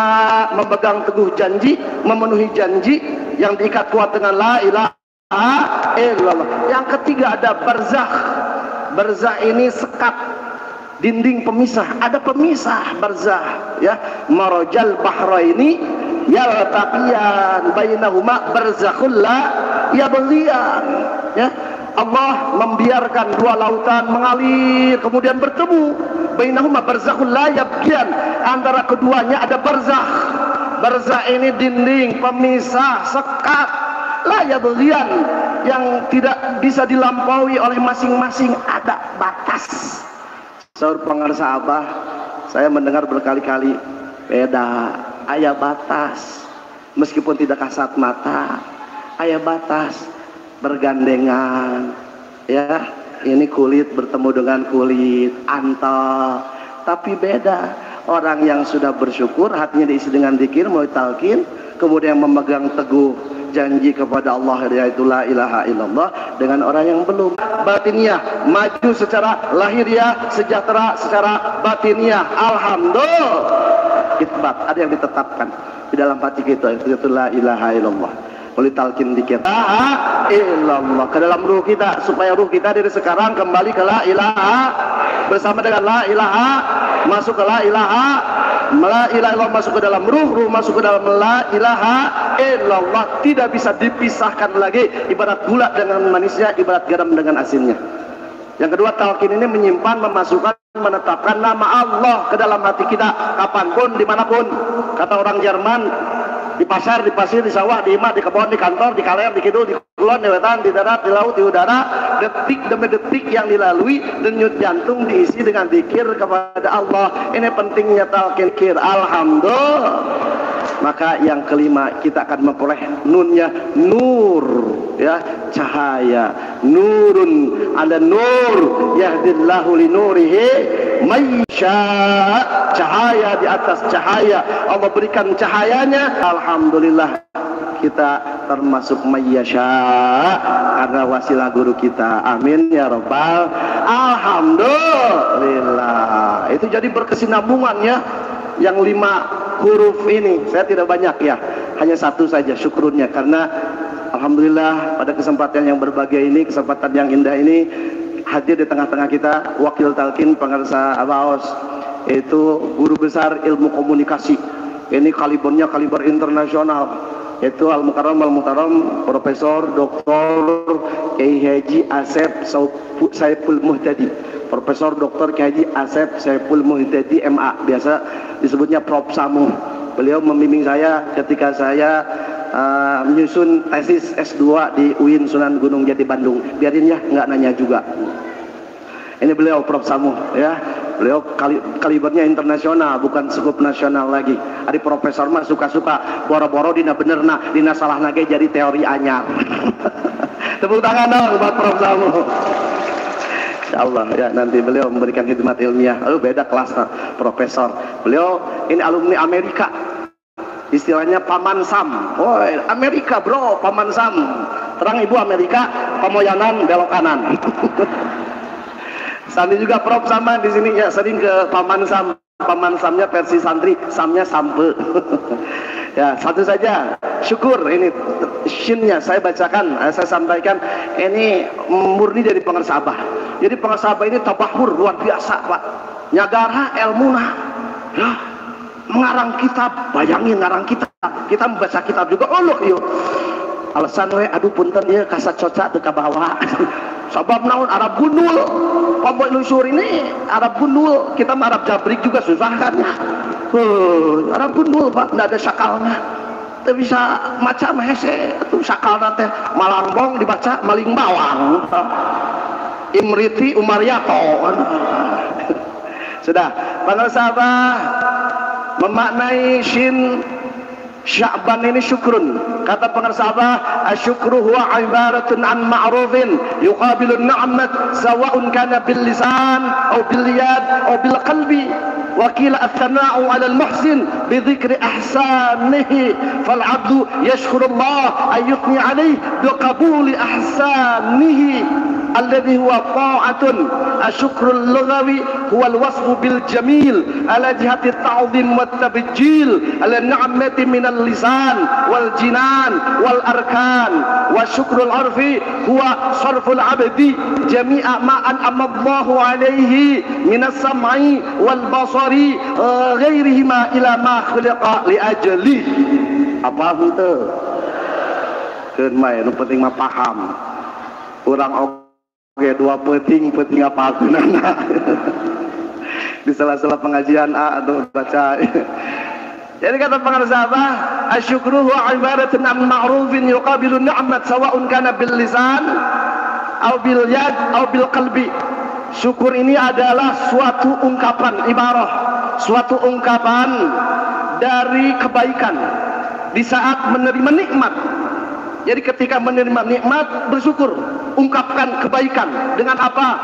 memegang teguh janji, memenuhi janji yang diikat kuat dengan la ilaha illallah. Yang ketiga ada barzakh. Barzakh ini sekat, dinding pemisah. Ada pemisah barzakh, ya. Marajal bahraini yaltaqiyan bainahuma barzakhul la yabghiyan, ya. Allah membiarkan dua lautan mengalir kemudian bertemu. Bainahuma barzakhun la yabghiyan, antara keduanya ada barzakh. Barzakh ini dinding pemisah, sekat, la yabghiyan, yang tidak bisa dilampaui oleh masing-masing, ada batas. Saur pengarsa Abah, saya mendengar berkali-kali, beda, aya batas. Meskipun tidak kasat mata, aya batas, bergandengan, ya, ini kulit bertemu dengan kulit, antal, tapi beda. Orang yang sudah bersyukur, hatinya diisi dengan zikir, mulai talqin, kemudian memegang teguh janji kepada Allah, yaitu la ilaha illallah, dengan orang yang belum. Batiniah, maju secara lahiriah, sejahtera secara batiniah. Alhamdulillah, itbat, ada yang ditetapkan di dalam hati kita, itu la ilaha illallah. Oleh talqin dikir la ilaha illallah ke dalam ruh kita, supaya ruh kita dari sekarang kembali ke la ilaha, bersama dengan la ilaha masuk ke la ilaha illallah, masuk ke dalam ruh masuk ke dalam la ilaha illallah. Tidak bisa dipisahkan lagi, ibarat gula dengan manisnya, ibarat garam dengan asinnya. Yang kedua, talqin ini menyimpan, memasukkan, menetapkan nama Allah ke dalam hati kita, kapanpun, dimanapun. Kata orang Jerman, di pasar, di pasir, di sawah, di imah, di kebun, di kantor, di kaler, di kidul, di kulon, di wetan, di darat, di laut, di udara, detik demi detik yang dilalui, denyut jantung diisi dengan zikir kepada Allah. Ini pentingnya talqin zikir. Alhamdulillah. Maka yang kelima, kita akan memperoleh nunnya nur, ya, cahaya. Nurun ada nur, yahdillahu li nurihi maysya, cahaya di atas cahaya. Allah berikan cahayanya. Alhamdulillah, kita termasuk mayyasya karena wasilah guru kita. Amin ya rabbal alhamdulillah. Itu jadi berkesinambungan, ya, yang 5 huruf ini. Saya tidak banyak, ya, hanya satu saja syukurnya, karena alhamdulillah pada kesempatan yang berbahagia ini, kesempatan yang indah ini, hadir di tengah-tengah kita wakil talqin pengarsa Abaos, yaitu guru besar ilmu komunikasi. Ini kalibernya kaliber internasional, yaitu Al-Mukarram Profesor Dr. Kiai Haji Asep Saiful Muhtadi, Profesor Dr. Kiai Haji Asep Saiful Muhtadi MA, biasa disebutnya Prof Samu. Beliau membimbing saya ketika saya menyusun tesis S2 di UIN Sunan Gunung Jati Bandung. Biarin, ya, nggak nanya juga. Ini beliau Prof Samu, ya. Beliau kalibernya internasional, bukan skup nasional lagi. Ada profesor mah suka-suka boro-boro dina bener nah, dina salah nage jadi teori anyar. Tepuk tangan dong buat Prof Samu. Insyaallah, ya, nanti beliau memberikan khidmat ilmiah. Lalu beda kelas, profesor. Beliau ini alumni Amerika. Istilahnya paman Sam. Oh, Amerika, bro, paman Sam. Terang ibu Amerika, pemoyanan belok kanan. Sandi juga Prof sama di sini, ya, sering ke paman Sam. Paman Samnya versi santri, Samnya sampe. Ya, satu saja. Syukur, ini shinnya saya bacakan, saya sampaikan, ini murni dari pengarsa Abah. Jadi pengarsa Abah ini tabahur luar biasa, Pak. Nyagara ilmuna, ya, mengarang kitab. Bayangin ngarang kitab, kita membaca kitab juga. Allah, yuk, alasan we, aduh punten ya, kasat coca teka bawa. Sabab naon Arab gundul, pamboi lusur ini Arab gundul, kita Arab jabrik juga susah kan, ya. Arab gundul, Pak, nggak ada sakalnya. Kita bisa maca hese, tuh sakalna teh malangbong dibaca maling bawang. Imriti Umaryato. Sudah, pengarsa Abah memaknai shin Sya'ban ini syukrun. Kata pengarsa Abah, asyukru huwa ibaratun an ma'rufin yuqabilun ni'mat sawa'un kana bil lisan aw bil yad aw bil qalbi. Wa qila athana'u 'ala al muhsin bi dhikri ahsanihi fal 'abdu yashkuru Allah ay yuthni 'alayhi bi qabuli ahsanihi alladhi huwa ta'atun. Asyukrul lughawi huwa al wasfu bil jamil ala jihati ta'zim wat tabjil ala ni'mati min lisan wal jinan wal arkan. Wa syukrul arfi huwa sarful abdi jami'a ma an'amallahu alaihi minas sam'i wal basari ghairihima ila ma khuliqa li ajli. Apa itu? Keun mah nu penting mah paham. Urang Oke, dua peting apa aku nana. Di sela-sela pengajian atau baca. Jadi kata para sahabat, asyukru huwa ibaratun an ma'rufin yuqabilu ni'mat sawa'un kana bil lisan aw bil yad aw bil qalbi. Syukur ini adalah suatu ungkapan ibarah, suatu ungkapan dari kebaikan di saat menerima nikmat. Jadi ketika menerima nikmat bersyukur, ungkapkan kebaikan dengan apa?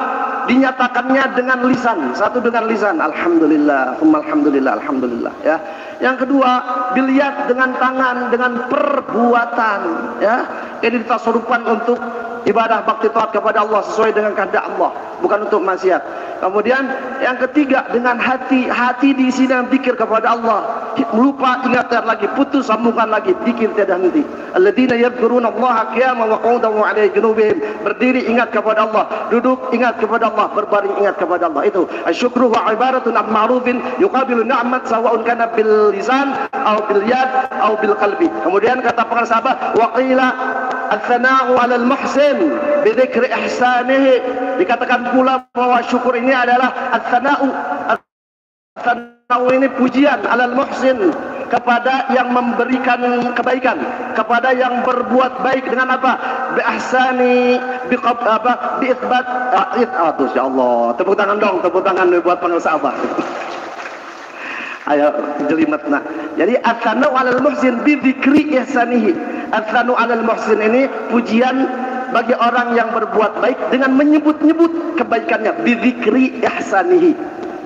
Dinyatakannya dengan lisan, satu dengan lisan, alhamdulillah, alhamdulillah, alhamdulillah, ya. Yang kedua, biliat dengan tangan, dengan perbuatan, ya. Ini ditasarufkan untuk ibadah bakti taat kepada Allah sesuai dengan kehendak Allah, bukan untuk maksiat. Kemudian yang ketiga dengan hati, hati diisi dengan zikir kepada Allah. Lupa ingat lagi, putus sambungan lagi, zikir tiada henti. Alladzina yadhkuruna Allah qiyaman wa qu'udan wa 'ala junubihim. Berdiri ingat kepada Allah, duduk ingat kepada Allah, berbaring ingat kepada Allah. Itu asyukru wa ibaratun an ma'rufin yuqabilu ni'mat sawa'un kana bil lisan aw bil yad aw bil qalbi. Kemudian kata para sahabat, wa qila al-thana'u 'ala al-muhsin bi dzikri ihsanihi. Dikatakan pula bahwa syukur ini adalah al-thana'u. Al-thana'u ini pujian 'ala al-muhsin, kepada yang memberikan kebaikan, kepada yang berbuat baik dengan apa? Bi ihsani, bi itsbat. Ya Allah, tepuk tangan dong, tepuk tangan buat pengusaha. Ayo jelimetna. Jadi ats-tsana'u 'alal muhsin bi dzikri ihsanihi. Ats-tsana'u 'alal muhsin ini pujian bagi orang yang berbuat baik dengan menyebut-nyebut kebaikannya, bi dzikri ihsanihi,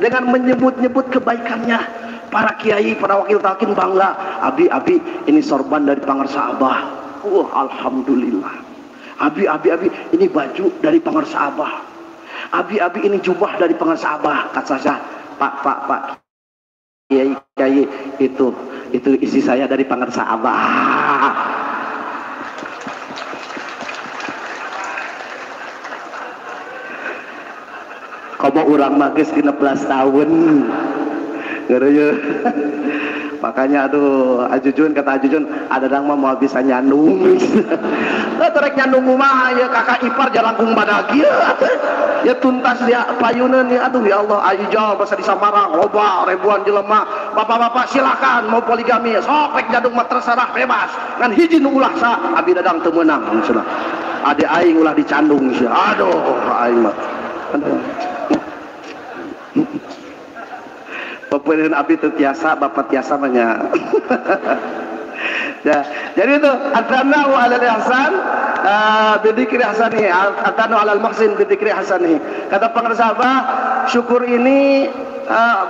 dengan menyebut-nyebut kebaikannya. Para kiai, para wakil talqin bangga, abi ini sorban dari Pangarsa Abah. Alhamdulillah. Abi ini baju dari Pangarsa Abah. Abi ini jubah dari Pangarsa Abah. Kata saya, Pak kiai itu isi saya dari Pangarsa Abah. Komo urang mah geus 16 tahun. Ngeraya. Makanya aduh, kata Ajujun, ada dang mah mau bisa nyandung. Lah terek nyandung mah ya kakak ipar jalangkung badag ya tuntas dia payunan ya. Aduh ya Allah, Ajujun basa di Samarang loba ribuan jelema. Bapak-bapak silakan mau poligami, sok rek nyandung mah terserah bebas. Ngan hiji nu ulah sa abi dadang teu meunang cenah. Ade aing ulah dicandung sia. Aduh aing mah. Pepeun abi teu tiasa, bapak tiasa banyak. Ya, jadi itu ats-tsana'u 'alal ihsan bi dzikri hasani, ats-tsana'u 'alal muhsin bi dzikri hasani. Kata para sahabat, syukur ini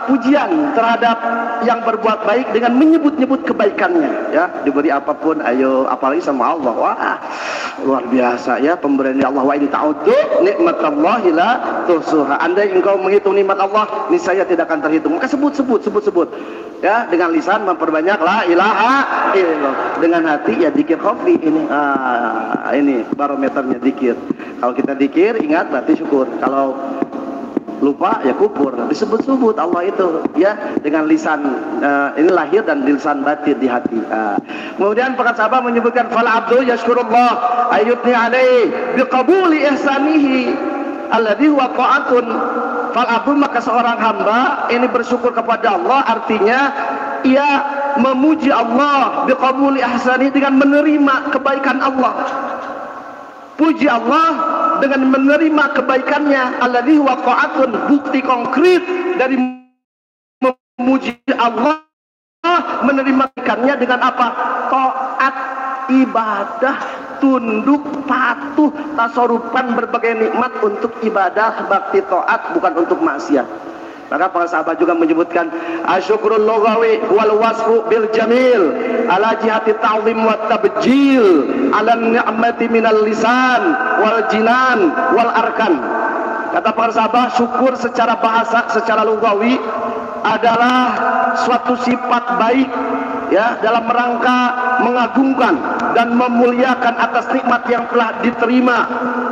pujian terhadap yang berbuat baik dengan menyebut-nyebut kebaikannya, ya. Diberi apapun ayo, apalagi sama Allah. Wah, luar biasa ya pemberian Allah. Wa in ta'uddu nikmatallahi la tuhsuha. Andai engkau menghitung nikmat Allah, niscaya tidak akan terhitung. Maka sebut. Ya, dengan lisan memperbanyak la ilaha illallah. Dengan hati ya zikir khafi ini. Ini barometernya zikir. Kalau kita zikir ingat berarti syukur. Kalau lupa ya kufur. Disebut-sebut Allah itu ya dengan lisan, ini lahir dan lisan batin di hati. Kemudian para sahabat menyebutkan fal abdu yashkurullah ayyutni alaihi biqabuli ihsanihi alladhi huwa ta'atun. Fal abdu, maka seorang hamba ini bersyukur kepada Allah, artinya ia memuji Allah biqabuli ihsanihi, dengan menerima kebaikan Allah. Puji Allah dengan menerima kebaikannya. Alladzi huwa ta'atun, bukti konkret dari memuji Allah, menerima kebaikannya dengan apa? Taat, ibadah, tunduk, patuh, tasarufan berbagai nikmat untuk ibadah, bakti taat, bukan untuk maksiat. Maka para sahabat juga menyebutkan asyukrul lughawi wal wasfu bil jamil ala jihati ta'zim wa tabjil ala ni'mati minal lisan wal jinan wal arkan. Kata para sahabat, syukur secara bahasa, secara lughawi adalah suatu sifat baik, ya, dalam rangka mengagungkan dan memuliakan atas nikmat yang telah diterima,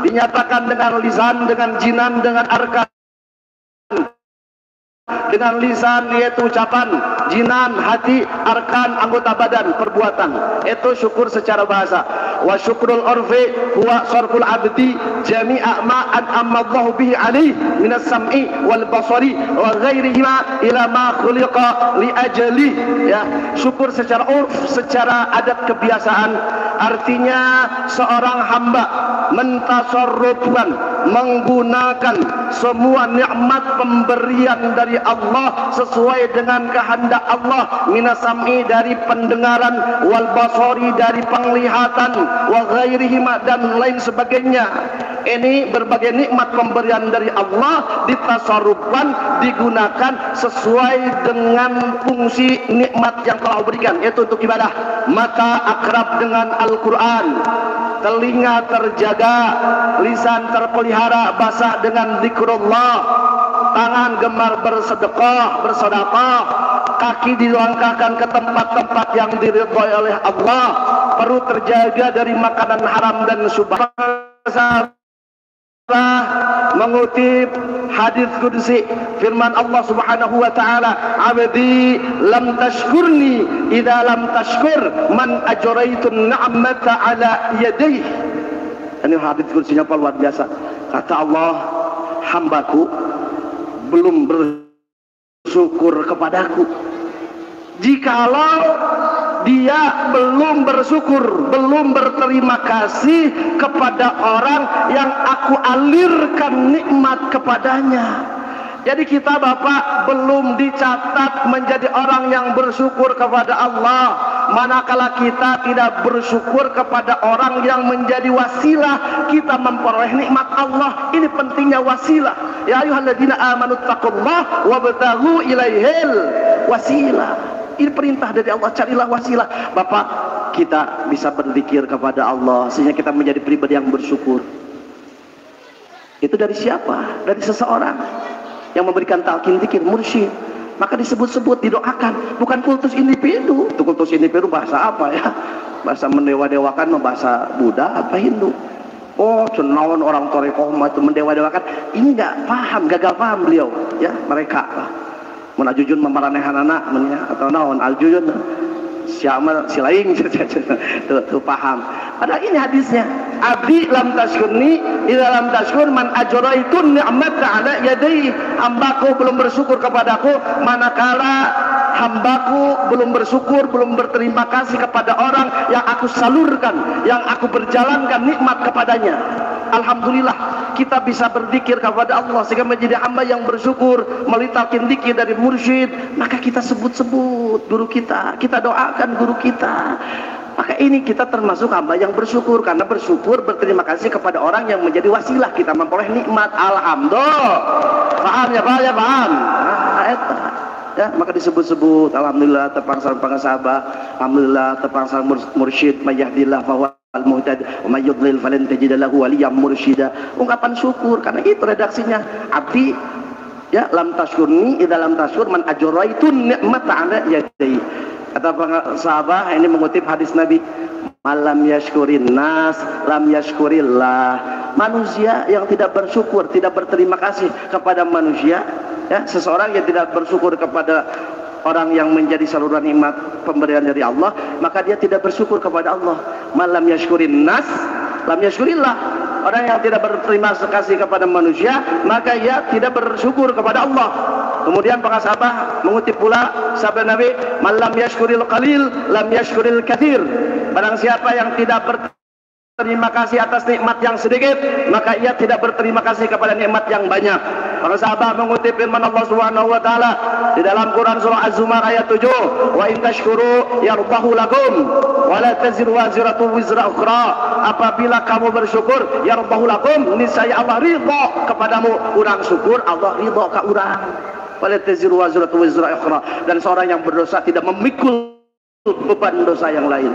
dinyatakan dengan lisan, dengan jinan, dengan arkan. Dengan lisan yaitu ucapan, jinan hati, arkan anggota badan, perbuatan. Itu syukur secara bahasa. wa syukrul urfi huwa sarful abdi jami'a ma an'ama Allah bihi alaihi minas sam'i wal basari wa ghairihima ila ma khuliqa li ajali. Ya, syukur secara urf, secara adat kebiasaan, artinya seorang hamba mentasarrufkan, menggunakan semua nikmat pemberian dari Allah sesuai dengan kehendak Allah, minas sam'i dari pendengaran, wal basari dari penglihatan, wa ghairihima dan lain sebagainya. Ini berbagai nikmat pemberian dari Allah ditasarrufkan, digunakan sesuai dengan fungsi nikmat yang telah berikan, yaitu untuk ibadah. Mata akrab dengan Al-Quran, telinga terjaga, lisan terpelihara basah dengan zikrullah, tangan gemar bersedekah, bersedekah, kaki dilangkahkan ke tempat-tempat yang diridhoi oleh Allah, perut terjaga dari makanan haram dan syubhat. Mengutip hadis qudsi firman Allah Subhanahu wa taala, "Abdi lam tashkurni idza lam tashkur man ajraitu ni'mata ala yadayhi." Ini hadis qudsinya luar biasa. Kata Allah, hambaku belum bersyukur kepadaku jikalau dia belum bersyukur, belum berterima kasih kepada orang yang aku alirkan nikmat kepadanya. Jadi kita Bapak belum dicatat menjadi orang yang bersyukur kepada Allah, manakala kita tidak bersyukur kepada orang yang menjadi wasilah kita memperoleh nikmat Allah. Ini pentingnya wasilah. Ya ayyuhalladzina amanu taqullaha wabtaghu ilaihil wasilah. Ini perintah dari Allah, carilah wasilah. Bapak, kita bisa berzikir kepada Allah sehingga kita menjadi pribadi yang bersyukur. Itu dari siapa? Dari seseorang yang memberikan talqin zikir, mursyid. Maka disebut-sebut, didoakan. Bukan kultus individu. Itu kultus individu bahasa apa ya? Bahasa mendewa-dewakan, bahasa Buddha apa Hindu. Oh, cenawan orang Torekoh itu mendewa-dewakan. Ini nggak paham, gagal paham beliau. Ya, mereka lah. Mun ajujun memaranehan anak atau naon aljujun siapa silaing tuh paham. Padahal ini hadisnya, abdi lam tashkurni idza lam tashkur man ajraitu ni'mata ala yadayhi. Hambaku belum bersyukur kepadaku manakala hambaku belum bersyukur, belum berterima kasih kepada orang yang aku salurkan, yang aku berjalankan nikmat kepadanya. Alhamdulillah kita bisa berzikir kepada Allah sehingga menjadi hamba yang bersyukur, melitalkin zikir dari mursyid. Maka kita sebut-sebut guru kita, kita doakan guru kita. Maka ini kita termasuk hamba yang bersyukur, karena bersyukur berterima kasih kepada orang yang menjadi wasilah kita memperoleh nikmat. Alhamdulillah. Paham ya Pak? Ya paham. Ya, maka disebut-sebut alhamdulillah tepangsal pangasaba, alhamdulillah tepangsal mursyid mayahdillah fahuwa al-muhtad wa may yudlil falan tajid lahu waliyyan mursyida. Ungkapan syukur, karena itu redaksinya. Abdi ya lam tashkurni idza lam tashkur man ajraitu ni'mata ala yadayhi. Kata sahabat ini mengutip hadis Nabi, malam yashkurin nas lam yashkurillah. Manusia yang tidak bersyukur, tidak berterima kasih kepada manusia, ya, seseorang yang tidak bersyukur kepada orang yang menjadi saluran nikmat pemberian dari Allah, maka dia tidak bersyukur kepada Allah. Malam yashkurin nas lam yashkurillah. Orang yang tidak berterima kasih kepada manusia, maka ia tidak bersyukur kepada Allah. Kemudian para sahabat mengutip pula sabda Nabi, malam yashkuril qalil lam yashkuril katsir. Barang siapa yang tidak berterima kasih atas nikmat yang sedikit, maka ia tidak berterima kasih kepada nikmat yang banyak. Para sahabat mengutip firman Allah Subhanahu wa taala di dalam Quran surah Az-Zumar ayat 7, wa in tashkuru yardahu lakum wa la taziru waziratu wizra ukhra. Apabila kamu bersyukur, yardahu lakum, niscaya Allah ridha kepadamu. Urang syukur, Allah ridha ka urang. Wa la taziru waziratu wizra ukhra. Dan seorang yang berdosa tidak memikul beban dosa yang lain.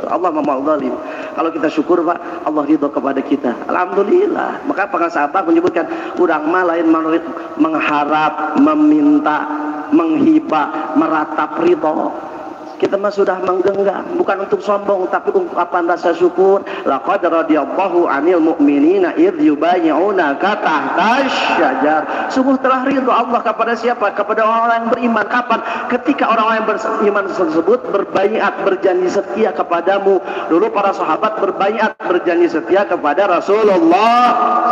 Allah memauzalim. Kalau kita syukur Pak, Allah ridho kepada kita. Alhamdulillah. Maka para sahabat menyebutkan, urang mah lain mengharap, meminta, menghibah, meratap ridho. Kita mah sudah menggenggam, bukan untuk sombong tapi ungkapan rasa syukur. Laqad radiyallahu 'anil mu'minina idh yubayyi'unaka tahta syajar. Sungguh telah ridho Allah kepada siapa? Kepada orang yang beriman. Kapan? Ketika orang-orang yang beriman tersebut berbaiat, berjanji setia kepadamu. Dulu para sahabat berbaiat, berjanji setia kepada Rasulullah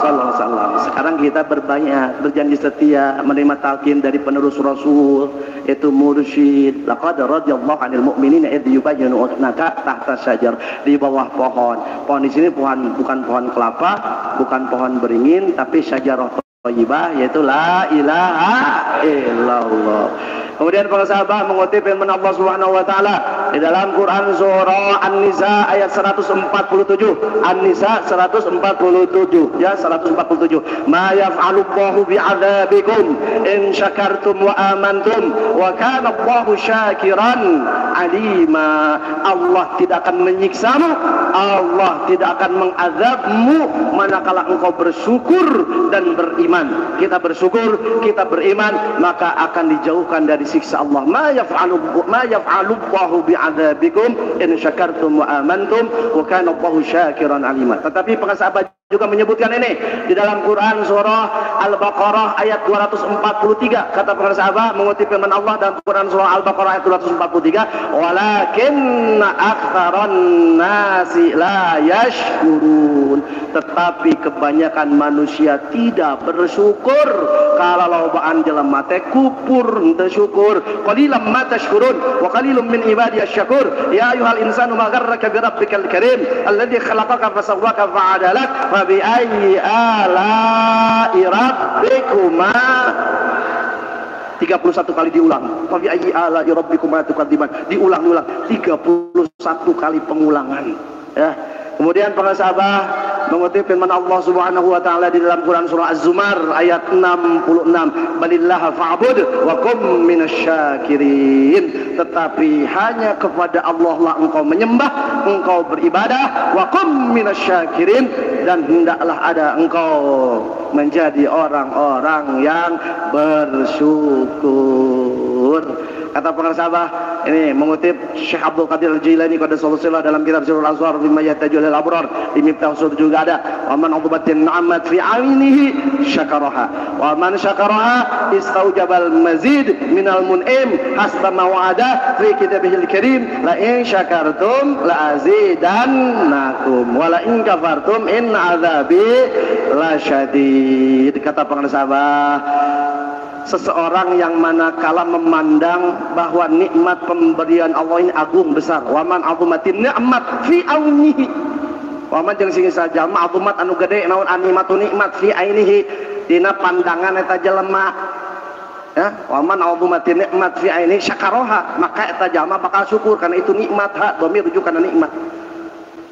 sallallahu alaihi wasallam. Sekarang kita berbaiat, berjanji setia menerima talqin dari penerus Rasul, itu mursyid. Laqad radiyallahu 'anil mu'minina idh yubayyi'unaka tahta syajar, di bawah pohon. Pohon di sini pohon bukan pohon kelapa, bukan pohon beringin, tapi syajarah thayyibah, yaitu la ilaha illallah. Kemudian para sahabat mengutip firman Allah Subhanahu wa taala di dalam Quran surah An-Nisa ayat 147. An-Nisa 147 ya, 147. Ma yaf'alullahu bi'adzabikum in syakartum wa amantum wa kana Allahu syakiran alima. Allah tidak akan menyiksamu, Allah tidak akan mengazabmu manakala engkau bersyukur dan beriman. Kita bersyukur, kita beriman, maka akan dijauhkan dari siksa Allah. Ma yaf'alullahu bi'adzabikum in syakartum wa amantum wa kana Allahu syakiran alima. Tetapi para sahabat juga menyebutkan ini di dalam Quran surah Al-Baqarah ayat 243. Kata para sahabat mengutip firman Allah dalam Quran surah Al-Baqarah ayat 243, walakinna aktsaran nasi la yashkurun. Tetapi kebanyakan manusia tidak bersyukur. Kalau lobaan jelema teh kupur henteu syukur. Qalilan ma tashkurun wa qalilun min ibadiyas syakur. Ya ayyuhal insanu ma gharraka bi rabbikal karim alladzi khalaqaka fasawwaka fa'adalak fa bi ayyi ala'i rabbikuma. 31 kali diulang. Fa bi ayyi ala'i rabbikuma tukadziban. Diulang-ulang 31 kali pengulangan. Ya. Kemudian para sahabat mengutip firman Allah Subhanahu wa taala di dalam Quran surah Az-Zumar ayat 66, balillaha fa'bud wa kum minasyakirin. Tetapi hanya kepada Allah lah engkau menyembah, engkau beribadah, wa kum minasyakirin, dan hendaklah ada engkau menjadi orang-orang yang bersyukur. Kata para sahabat ini mengutip Syekh Abdul Qadir Al-Jilani qaddasallahu sirrahu dalam kitab Sirrul Ansar bima yatajul al-abrar, di Miftah Sur juga ada, wa man ubatin ni'mat fi 'ainihi syakaraha wa man syakaraha istaujabal mazid minal mun'im hasba ma wa'ada fi kitabihil karim la in syakartum la azidannakum wa la in kafartum inna azabi lasyadid. Kata para sahabat, seseorang yang manakala memandang bahwa nikmat pemberian Allah ini agung besar, waman azumatin ni'mat fi aunihi, waman jeung sing saja ma'zumat anu gede naon animatu nikmat fi ainihi, dina pandangan eta jelema ya, waman azumatin nikmat fi ainihi syakaroha, maka eta jalma bakal syukur karena itu nikmat. Ha dhamir rujuk kana nikmat.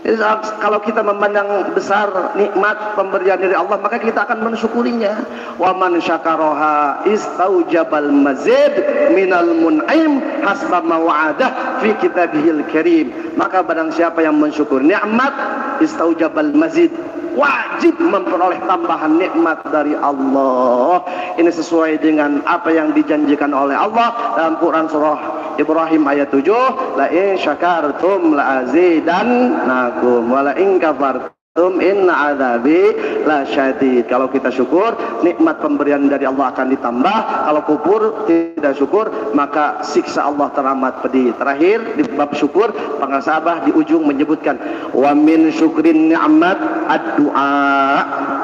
Jadi, kalau kita memandang besar nikmat pemberian dari Allah, maka kita akan mensyukurinya. Wa man syakaroha istaujabal mazid minal mun'im hasba ma wa'ada fi kitabihil karim. Maka barang siapa yang mensyukuri nikmat, istaujabal mazid, wajib memperoleh tambahan nikmat dari Allah. Ini sesuai dengan apa yang dijanjikan oleh Allah dalam Quran surah Ibrahim ayat 7, la in syakartum la azidannakum wa la in kafartum inna adzabi lasyadid. Kalau kita syukur, nikmat pemberian dari Allah akan ditambah. Kalau kufur, tidak syukur, maka siksa Allah teramat pedih. Terakhir di bab syukur, para sahabat di ujung menyebutkan wa min syukrin ni'mat ad-du'a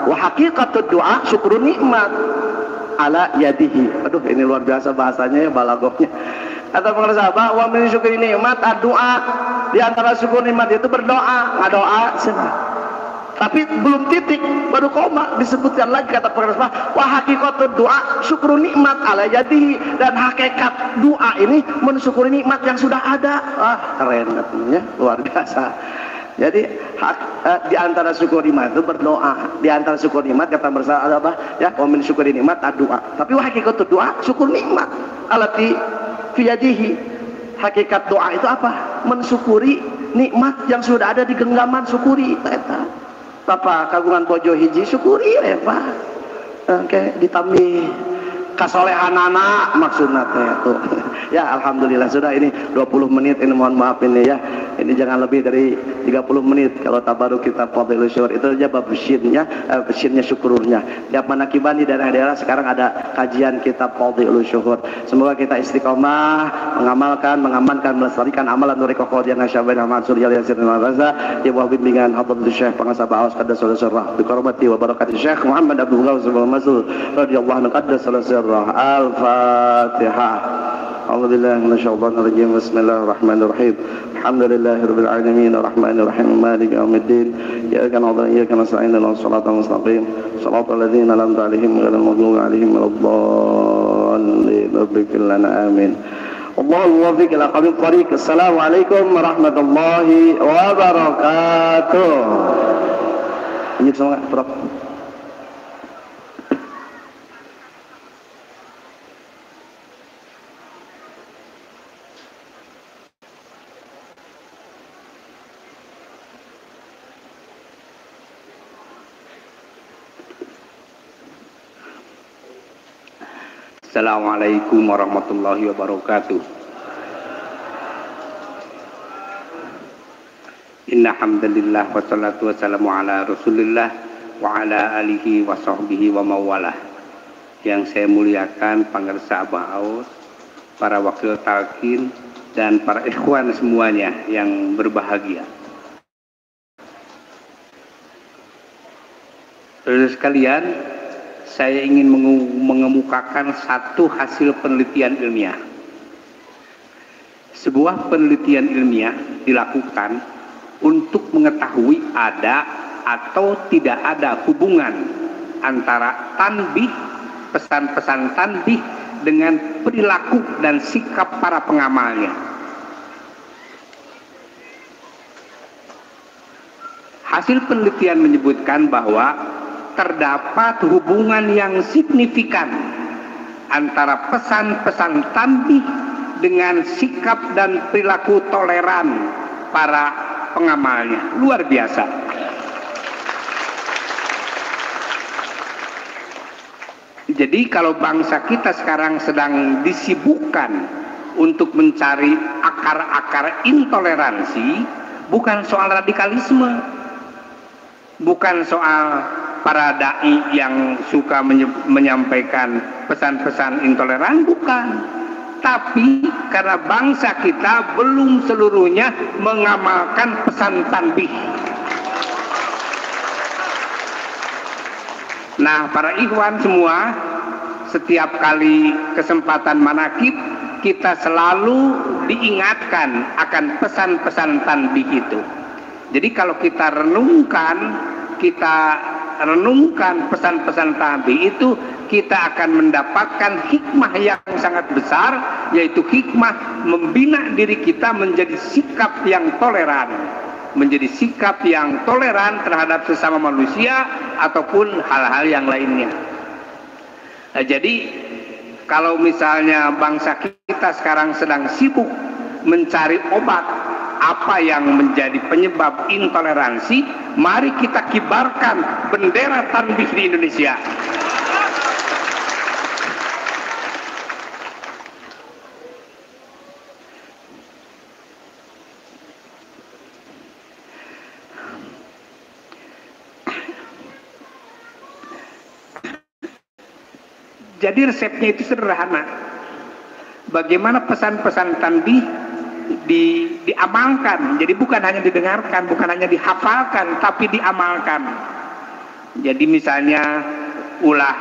wa haqiqatud du'a syukrun nikmat ala yadihi. Aduh, ini luar biasa bahasanya ya, balaghahnya. Kata para sahabat, wa min syukri nikmat ad-du'a, di antara syukur nikmat itu berdoa, ngadoa senang. Tapi belum titik, baru koma disebutkan lagi. Kata para sahabat, wa haqiqatud du'a syukru nikmat ala yadihi, dan hakikat doa ini mensyukuri nikmat yang sudah ada. Keren katanya, luar biasa. Jadi di antara syukur nikmat itu berdoa. Di antara syukur nikmat kata bersama apa? Ya, wa min syukri nikmat ad-du'a. Tapi wa haqiqatud du'a syukur nikmat alati fiyadihi. Hakikat doa itu apa? Mensyukuri nikmat yang sudah ada di genggaman, syukuri eta. Bapak kagungan bojo hiji syukuri ya Pak. Oke, ditambih kasolehan anak maksudnya teh tuh. Ya alhamdulillah sudah ini 20 menit ini, mohon maaf ini ya. Ini jangan lebih dari 30 menit kalau tabaruk kita fadhilul syukur itu aja bab syinnya syukurnya. Tiap manakiban di daerah-daerah sekarang ada kajian kitab fadhilul syukur. Semoga kita istiqomah mengamalkan, mengamankan, melestarikan amalan nuri qadiyan Syabana Mansur Yasir Raza di bawah bimbingan Hadratus Syekh Pengasaba Aus Qaddasallahu sirrah bi karamati wa barakati Syekh Muhammad Abdul Ghaus bin Mas'ud radhiyallahu anhu qaddasallahu sirrah. Al-Fatihah. A'udzubillahi minasyaitonir rajim. Bismillahirrahmanirrahim. Alhamdulillahirabbil alamin arrahmanir rahim maliki yaumiddin. Iyyaka na'budu wa iyyaka nasta'in ihdinas siratal mustaqim. Shiratal ladzina an'amta 'alaihim ghairil maghdubi 'alaihim waladdallin. Ighfir lana amin. Allahumma waffiq ila aqwamit thariq. Assalamualaikum warahmatullahi wabarakatuh. Ini semua Prof. Assalamualaikum warahmatullahi wabarakatuh. Inna hamdalillah wassalatu wassalamu ala rasulillah wa ala alihi wa sahbihi wa mawalah. Yang saya muliakan pangersa Abah Aus, para wakil talqin dan para ikhwan semuanya yang berbahagia. Saudara sekalian, saya ingin mengemukakan satu hasil penelitian ilmiah. Sebuah penelitian ilmiah dilakukan untuk mengetahui ada atau tidak ada hubungan antara tanbih, pesan-pesan tanbih dengan perilaku dan sikap para pengamalnya. Hasil penelitian menyebutkan bahwa terdapat hubungan yang signifikan antara pesan-pesan tanbih dengan sikap dan perilaku toleran para pengamalnya. Luar biasa. Jadi kalau bangsa kita sekarang sedang disibukkan untuk mencari akar-akar intoleransi, bukan soal radikalisme, bukan soal para dai yang suka menyampaikan pesan-pesan intoleran, bukan. Tapi karena bangsa kita belum seluruhnya mengamalkan pesan tanbih. Nah, para ikhwan semua, setiap kali kesempatan manakib kita selalu diingatkan akan pesan-pesan tanbih itu. Jadi kalau kita renungkan pesan-pesan tanbih itu, kita akan mendapatkan hikmah yang sangat besar, yaitu hikmah membina diri kita menjadi sikap yang toleran, terhadap sesama manusia ataupun hal-hal yang lainnya. Nah, jadi kalau misalnya bangsa kita sekarang sedang sibuk mencari obat apa yang menjadi penyebab intoleransi, mari kita kibarkan bendera tanbih di Indonesia. Jadi resepnya itu sederhana. Bagaimana pesan-pesan tanbih diamalkan. Jadi bukan hanya didengarkan, bukan hanya dihafalkan, tapi diamalkan. Jadi misalnya ulah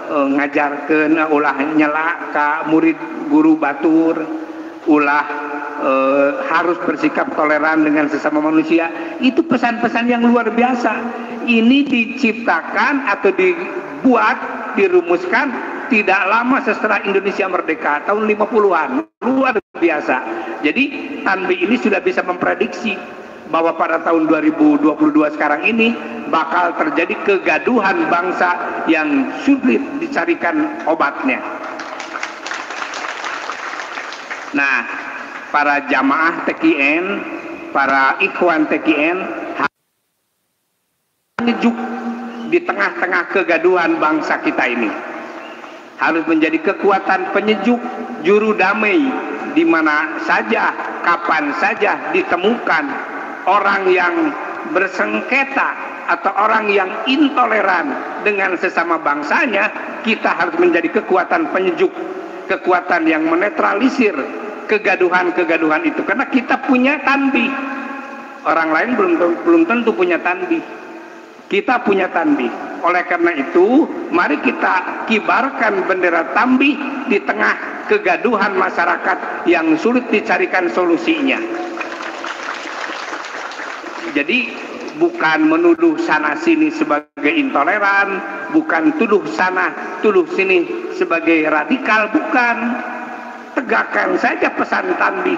ngajarkeun, ulah nyela ka murid guru batur, ulah harus bersikap toleran dengan sesama manusia. Itu pesan-pesan yang luar biasa. Ini diciptakan atau dirumuskan tidak lama setelah Indonesia merdeka, tahun 50-an. Luar biasa. Jadi tanbih ini sudah bisa memprediksi bahwa pada tahun 2022 sekarang ini bakal terjadi kegaduhan bangsa yang sulit dicarikan obatnya. Nah, para jamaah TKN, para ikhwan TKN ngejuk di tengah-tengah kegaduhan bangsa kita ini. harus menjadi kekuatan penyejuk, juru damai di mana saja, kapan saja ditemukan orang yang bersengketa atau orang yang intoleran dengan sesama bangsanya. Kita harus menjadi kekuatan penyejuk, kekuatan yang menetralisir kegaduhan-kegaduhan itu, karena kita punya tanbih. Orang lain belum tentu punya tanbih. Kita punya tanbih. Oleh karena itu, mari kita kibarkan bendera tanbih di tengah kegaduhan masyarakat yang sulit dicarikan solusinya. Jadi bukan menuduh sana sini sebagai intoleran, bukan tuduh sana tuduh sini sebagai radikal, bukan. Tegakkan saja pesan tanbih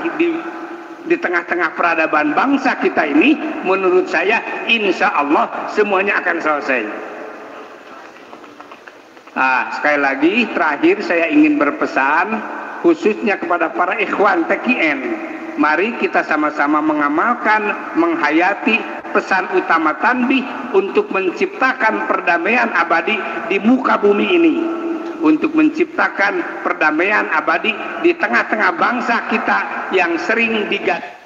di tengah-tengah peradaban bangsa kita ini. Menurut saya insya Allah semuanya akan selesai. Sekali lagi terakhir saya ingin berpesan khususnya kepada para ikhwan TKN, mari kita sama-sama mengamalkan, menghayati pesan utama tanbih untuk menciptakan perdamaian abadi di muka bumi ini, untuk menciptakan perdamaian abadi di tengah-tengah bangsa kita yang sering digaduh.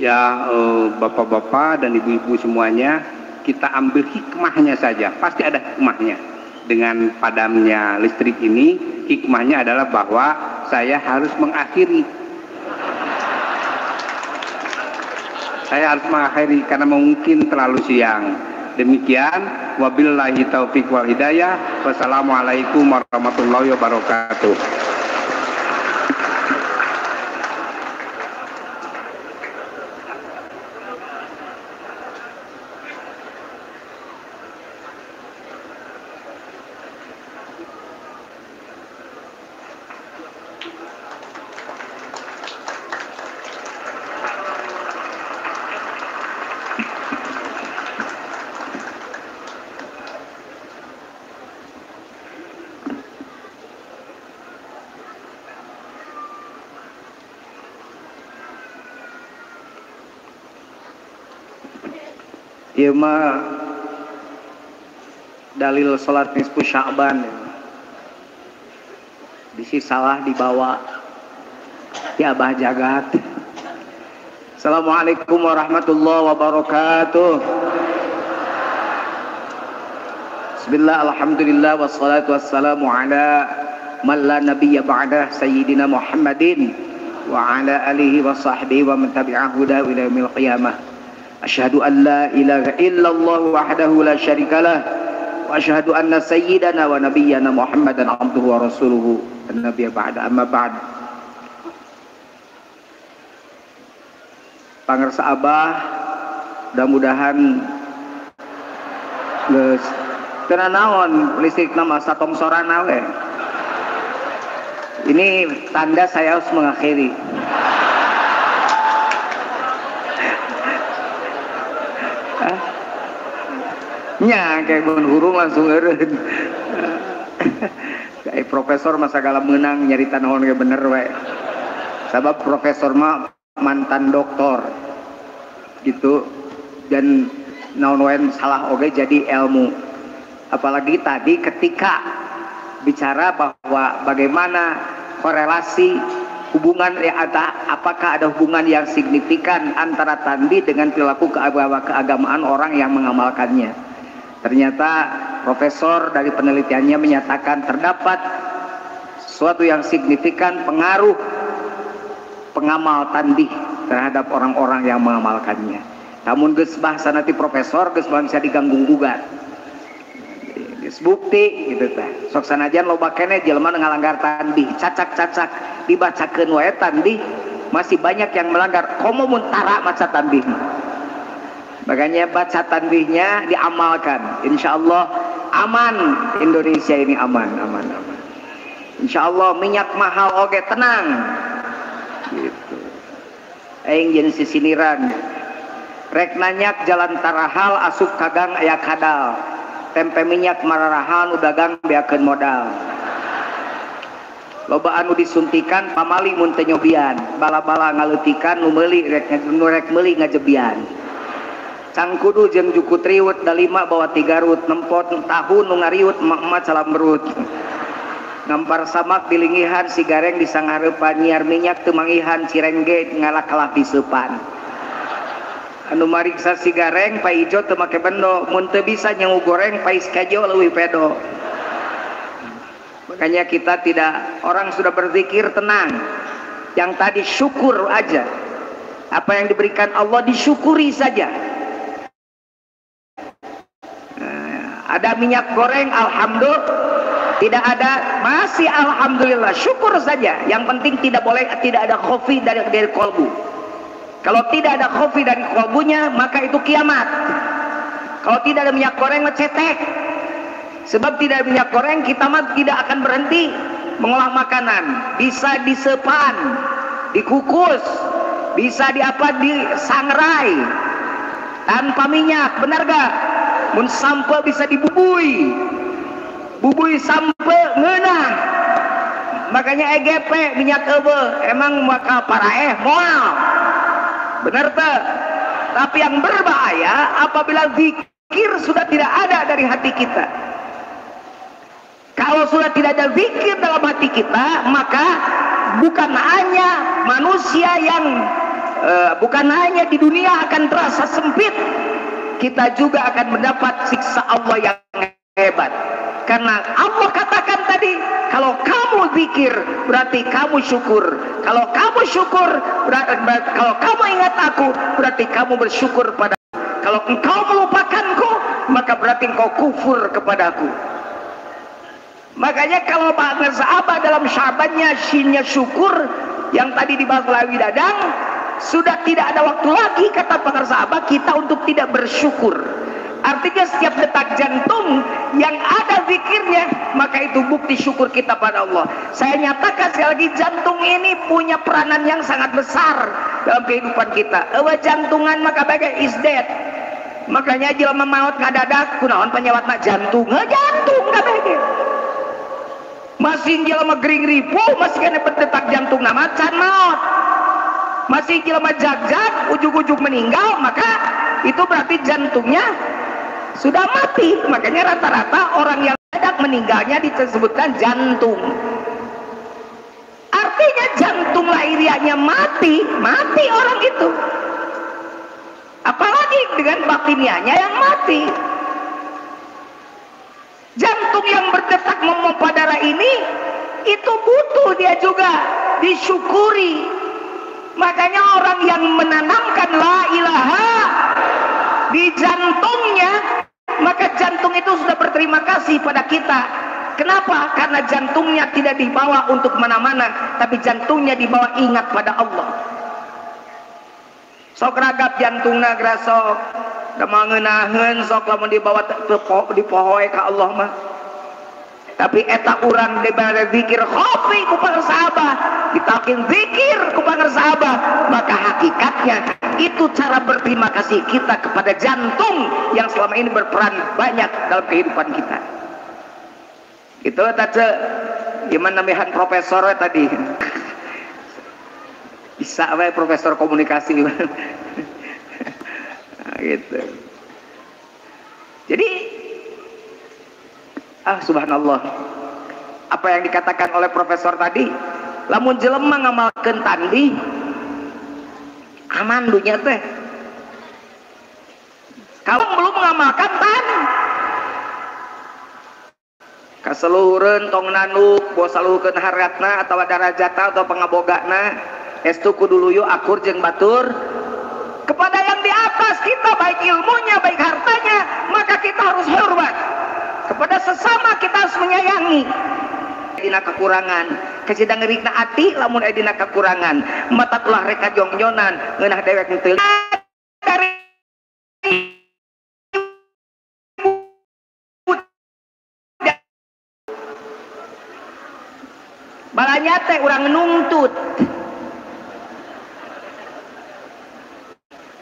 Ya, bapak-bapak dan ibu-ibu semuanya, kita ambil hikmahnya saja, pasti ada hikmahnya. Dengan padamnya listrik ini, hikmahnya adalah bahwa saya harus mengakhiri. Saya harus mengakhiri karena mungkin terlalu siang. Demikian, wabillahi taufiq wal hidayah. Wassalamualaikum warahmatullahi wabarakatuh. Ieu mah dalil salat nisfu Sya'ban. Bisi salah dibawa ti Abah Jagat. Assalamualaikum warahmatullahi wabarakatuh. Bismillah, alhamdulillah, wassalatu wassalamu ala man la nabiyya ba'dah sayyidina Muhammadin wa ala alihi wa sahbihi wa man tabi'ahu ila yaumil qiyamah. Asyhadu an la ilaha illallah wahdahu la syarikalah wa asyhadu anna sayyidana wa nabiyyana Muhammadan abduhu wa rasuluhu an-nabiyya ba'da amma ba'd. Pangersa Abah, mudah-mudahan geus teu naon listrik nama satong sorana we. Ini tanda saya harus mengakhiri. nya kayak gun hurung langsung eureun. Kayak profesor masa segala menang nyarita naon ge bener we. Sabab profesor mah mantan doktor gitu, dan naon wae salah oge jadi ilmu. Apalagi tadi ketika bicara bahwa bagaimana korelasi hubungan apakah ada hubungan yang signifikan antara tandih dengan perilaku keagamaan orang yang mengamalkannya. Ternyata profesor dari penelitiannya menyatakan terdapat suatu yang signifikan pengaruh pengamal tandih terhadap orang-orang yang mengamalkannya. Namun geus bahasa nanti profesor geus bisa diganggu gugat. Geus bukti gitu teh. Sok sanajan loba keneh jelema ngalanggar tandih, cacak-cacak dibacakeun wae tandih masih banyak yang melanggar. Komo mun tara maca tandih. Makanya baca tandihnya diamalkan. Insyaallah aman, Indonesia ini aman. Insyaallah minyak mahal oge tenang. Gitu. Aing jeung sisiniran. Rek nanyak jalan tarahal asup kagang aya kadal. Tempe minyak mararahan udagang beakeun modal. Loba anu disuntikan pamali mun teu nyobian, bala-bala ngaleutikan nu meuli rek meuli ngajebian. Cangkudu jeung juku triwut dalima bawa 3 rut nempot tahun nu ngariut emak-emak salam berut. Ngampar samak dilingihan si gareng disanghareupan nyiar minyak teu mangihan cirengge ngalak-kalak diseupan. Anu mariksa si gareng pa ijo teu make bendo, mun teu bisa nyangu goreng pais kajo leuwih pedo. Makanya kita tidak, orang sudah berzikir tenang. Yang tadi syukur aja. Apa yang diberikan Allah disyukuri saja. Ada minyak goreng, alhamdulillah. Tidak ada, masih alhamdulillah. Syukur saja. Yang penting tidak ada khofi dari kolbu. Kalau tidak ada khofi dari kolbunya, maka itu kiamat. Kalau tidak ada minyak goreng, cetek. Sebab tidak ada minyak goreng, kita mah tidak akan berhenti mengolah makanan. Bisa disepan, dikukus, bisa disangrai tanpa minyak, benar gak? Mun sampe bisa dibubui, bubui sampe ngeunah. Makanya EGP minyak eueuh emang maka paraeh moal. Benar teh? Tapi yang berbahaya apabila zikir sudah tidak ada dari hati kita. Kalau sudah tidak ada zikir dalam hati kita, maka bukan hanya manusia yang bukan hanya di dunia akan terasa sempit, kita juga akan mendapat siksa Allah yang hebat. Karena Allah katakan tadi, kalau kamu zikir berarti kamu syukur. Kalau kamu syukur berarti kalau kamu ingat aku berarti kamu bersyukur pada. Kalau engkau melupakanku maka berarti engkau kufur kepadaku. Makanya kalau bahasa sahabat dalam syahabatnya shinnya syukur yang tadi dibahas Lawi Dadang, sudah tidak ada waktu lagi kata para sahabat kita untuk tidak bersyukur. Artinya setiap detak jantung yang ada zikirnya, maka itu bukti syukur kita pada Allah. Saya nyatakan sekali lagi, jantung ini punya peranan yang sangat besar dalam kehidupan kita. Ewa jantungan maka bagai is dead. Makanya jelema maut ngadadak kunaon penyewatna jantung. Jantung kabeh. Masih jelema gering ripuh masih kena berdetak jantung nama can maut. Masih jelema jag-jag ujug-ujug meninggal, maka itu berarti jantungnya sudah mati. Makanya rata-rata orang yang mendadak meninggalnya disebutkan jantung. Artinya jantung lahiriahnya mati orang itu. Apalagi dengan batiniahnya yang mati. Jantung yang berdetak memompa darah ini itu butuh dia juga disyukuri. Makanya orang yang menanamkan la ilaha di jantungnya, maka jantung itu sudah berterima kasih pada kita. Kenapa? Karena jantungnya tidak dibawa untuk mana-mana, tapi jantungnya dibawa ingat pada Allah. Sok ragap jantungna grasok da mangeunahkeun sok lamun dibawa dipohoe ka Allah mah. Tapi eta urang dibere zikir khofi ku pangarsa Abah, ditalkin zikir ku pangarsa Abah, maka hakikatnya itu cara berterima kasih kita kepada jantung yang selama ini berperan banyak dalam kehidupan kita. Itu tadi gimana namihan profesor tadi bisa apa profesor komunikasi gitu. Jadi subhanallah, apa yang dikatakan oleh profesor tadi, lamun jelema ngamalkeun tandih aman dunya teh. Kalau belum mengamalkan tan kaseluhureun tong nanuk bos saluhkeun haratna atawa darajatna atau pangabogana estu kudu luyu akur jeung batur kepada yang di atas kita, baik ilmunya baik hartanya, maka kita harus hormat. Kepada sesama kita harus menyayangi. Dina kekurangan, kesidang ngerikna ati lamun dina kekurangan, mata ulah reka jongjonan ngeunah dewek teu dari balanya teh urang nuntut.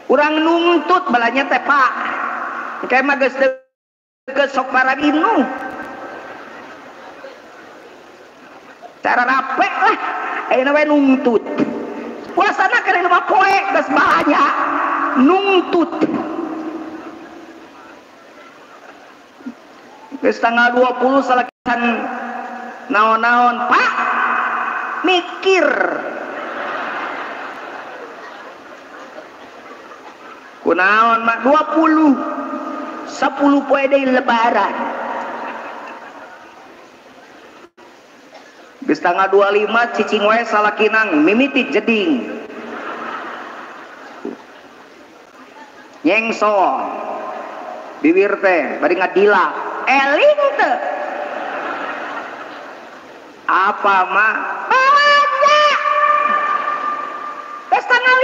Urang nuntut balanya teh Pak. Kayak mah geus sok parabinu cara rapek lah ayeuna we nuntut puasana kana mah poe geus banyak nuntut geus tanggal 20 salakisan naon-naon Pak mikir kunaon mah 20 10 poe deui lebaran. Geus tanggal 25 cicing we salakinang mimiti jeding. Nyengso. Bibir teh bari ngadila. Eling teh. Apa mah? Banyak. Geus tanggal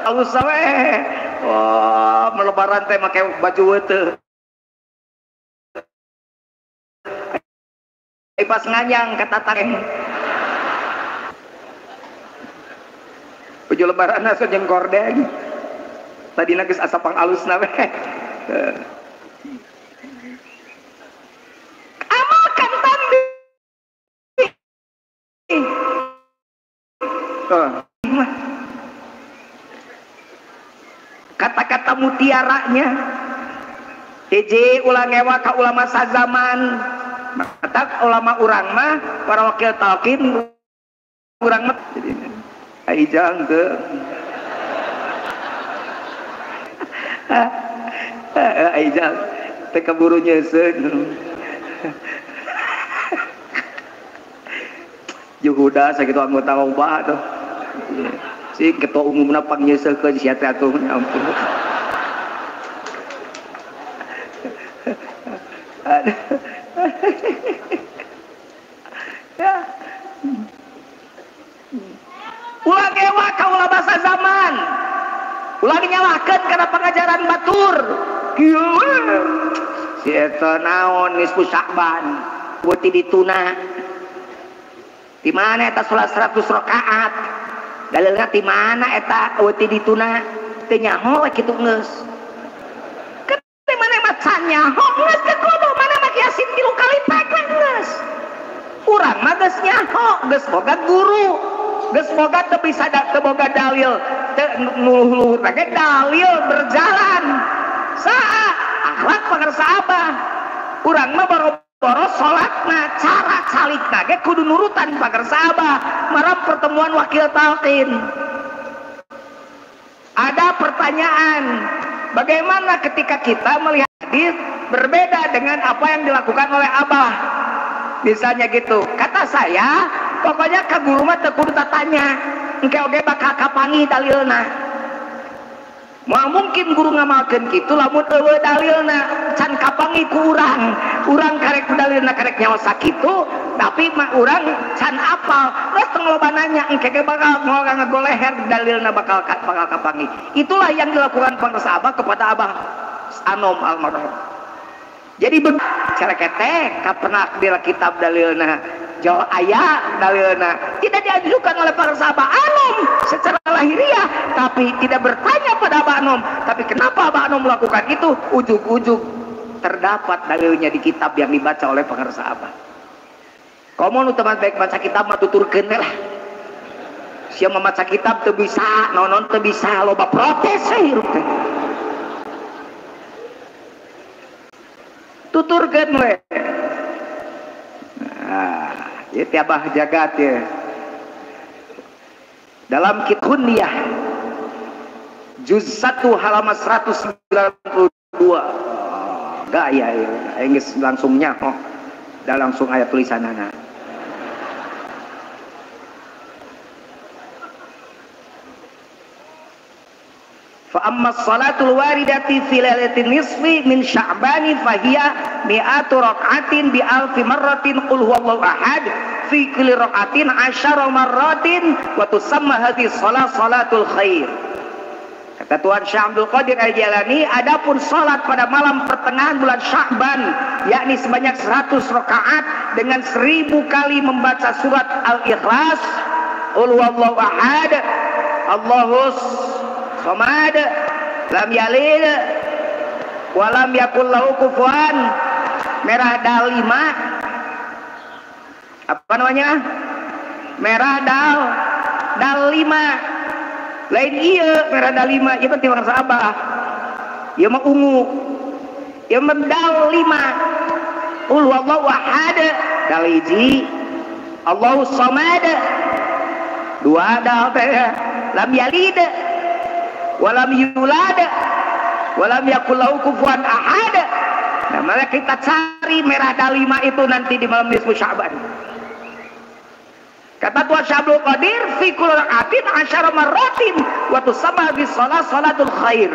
25. Alus we. Wah, melebaran teh make baju teu. Pas nganyang kata tang. Baju lebaran asa jeung gordeng. Tadina geus asa pang alusna we. Amalkan tandih. Kata-kata mutiaranya hiji ulah ngewa ka ulama sazaman, kata ulama urang mah para wakil talqin urang mah aijang teu aijang teh keburu nyeuseun juhuda sakitu anggota loba tuh si ketua umumna pang nyeuseulkeun sia teh atuh ampun. Ulah gewa ka ulah basa zaman. Ulah nyalahkeun kana pengajaran batur. Kieu si eta naon nisfu Sya'ban beuti dituna. Di mana eta salat 100 rakaat? Dalilna ti mana eta euti dituna teu nyaho we kitu geus. Teu mana mah can nyaho geus teh kudu mana mah yasin 3 kali pek geus. Urang mah geus nyaho, geus boga guru, geus boga teu bisa teu boga dalil, teu nuhuluhur teh dalil berjalan. Saha akhlak pangarsa Abah. Urang mah boro salatna cara calikna ge kudu nurutan pangarsa Abah marang pertemuan wakil talqin. Ada pertanyaan, bagaimana ketika kita melihat hadis berbeda dengan apa yang dilakukan oleh Abah? Misalnya gitu, kata saya pokoknya ka guru mah teu kudu tatanya, engke oge bakal kapangi dalilna. Mau mungkin guru ngamalkeun kitu lamun eueuh dalilna can kapangi ku urang. Urang karek dalilna karek nyawa sakitu, tapi mah urang can apal. Terus teu loba nanya engke ge bakal ngagoleher dalilna bakal kapangi. Itulah yang dilakukan para sahabat kepada Abah Anom almarhum. Jadi cara kete pernah di kitab dalilna jauh ayat dalilna tidak diajukan oleh para sahabat Anum secara lahiriah, tapi tidak bertanya pada Abah Anum. Tapi kenapa Abah Anum melakukan itu? Ujug-ujug terdapat dalilnya di kitab yang dibaca oleh para sahabat. Komo nu teman baik baca kitab mah tuturkeun lah. Siapa membaca kitab teu bisa, nonon teu bisa, loba protes hirup teh. Tuturkeun we. Nah, ieu teh Abah jagat ya. Dalam kitab Hunniyah juz 1 halaman 192. Gaya ya, geus langsung nyaho. Da langsung ayat tulisanana. Fa amma salatul waridati fi lailatin nisfi min sya'bani fahiya mi'atu rak'atin bi alfi marratin qul huwallahu ahad fi kulli rak'atin 10 marratin wa tusamma hadhihi shalah salatul khair. Kata Tuan Syekh Abdul Qadir Al-Jailani, adapun salat pada malam pertengahan bulan Sya'ban yakni sebanyak 100 rakaat dengan 1000 kali membaca surat Al-Ikhlas, qul huwallahu ahad, Allahus Samad, lam yalid wa lam yakul lahu kufuwan, merah dal 5. Apa namanya? Merah dal 5. Lain iya merah dal 5, ieu teh bangsa Abah. Ieu mah ungu. Ieu mah dal 5. Qul huwallahu ahad, dal 1. Allahus Samad. 2 dal teh. Lam yalid walam yulad walam yakul lahu kufuwan ahad. Nah, maka kita cari merah dal 5 itu nanti di malam nisfu Sya'ban. Kata Tuan Syekh Abdul Qadir fi kulli rak'atin 10 marratin wa tusamma bis salatul khair.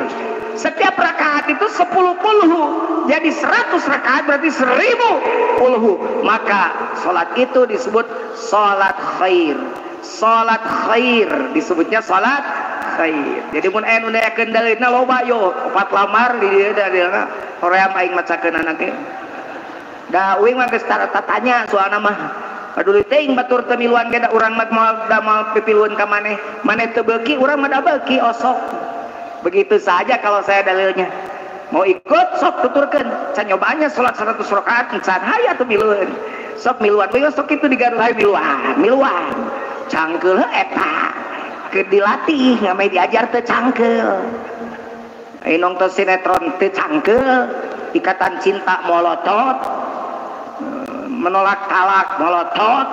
Setiap rakaat itu 10 pulhu. Jadi 100 rakaat berarti 1000 pulhu. Maka salat itu disebut salat khair. Salat khair disebutnya salat khair. Jadi mun aya nu neakeun dalilna loba yo 4 lamar di dieu dalilna hoream aing macakeun anak ge. Da uing mah geus tanya soalna mah. Paduli teuing batur teu miluan ge da urang mah moal pipilueun ka maneh. Maneh teu beuki, urang mah da beuki osok. Begitu saja kalau saya dalilnya. Mau ikut sok tuturkeun. Can nyobaannya salat 100 rakaat can hayang atuh milueun. Sok miluan, sok itu digaruh miluan. Cangkeul eta. Keur dilatih ngamai diajar teu cangkeul. Ai nonton sinetron teu cangkeul, ikatan cinta molotot, menolak talak molotot,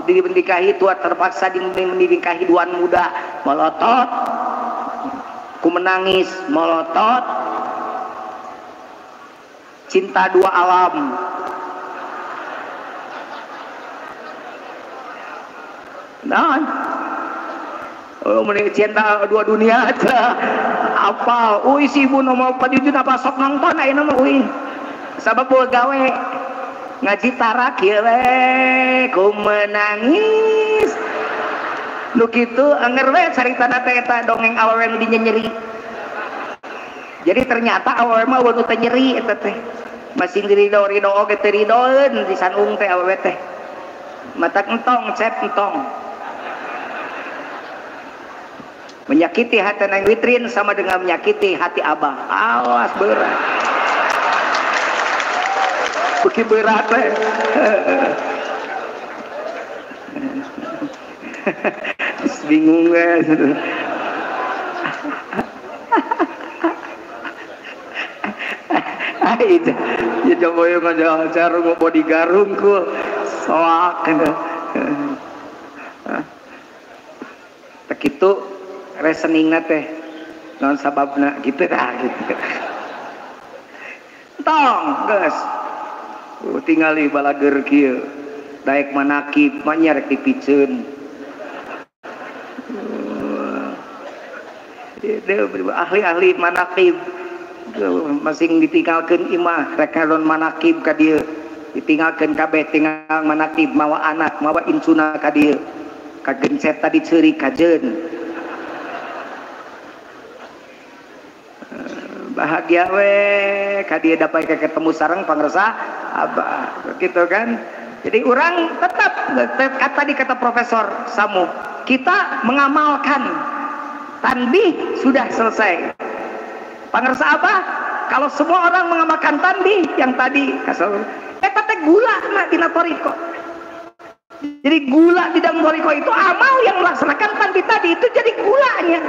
dinikahi tua terpaksa dinikahi duaan muda molotot, ku menangis molotot, cinta dua alam. Nah, oh mending cinta dua dunia aja. Apa? Uy si ibu nomor padiujun apa sok nonton ayeuna mah uy. Sabab gawe ngaji tarak ieu we ku menangis. Nu kitu anger we caritana teh eta dongeng awewe nu dinyeri. Jadi ternyata awewe mah weu teh nyeri eta teh. Masih rido oge teu ridoeun di sanung teh awewe teh. Matak entong cep entong. Menyakiti hati Neng Witrin sama dengan menyakiti hati Abah. Awas berat. Beki berat teh. Bingung guys. Aida, ya coba yang ngajak cara mau body garungku, soak. Tak itu. Reseningna teh non sababna gitu dah gitu. Tong geus tingali balager kieu daek manakib mah nya rek dipiceun. Ahli-ahli manakib masing ditinggalkeun imah rek ngaron manakib ka dieu, ditinggalkeun kabeh tinggal manakib mawa anak mawa insuna ka dieu, kagencet tadi ceurik kajeun. bahagia we kadia dapat ketemu sareng pangresa abah gitu kan. Jadi orang tetap tadi kata Profesor Samu, kita mengamalkan tanbih sudah selesai. Pangresa abah, kalau semua orang mengamalkan tanbih yang tadi kasar, teh gula na dina toriko. Jadi gula di dalam toriko itu amal yang melaksanakan tanbih tadi itu jadi gulanya.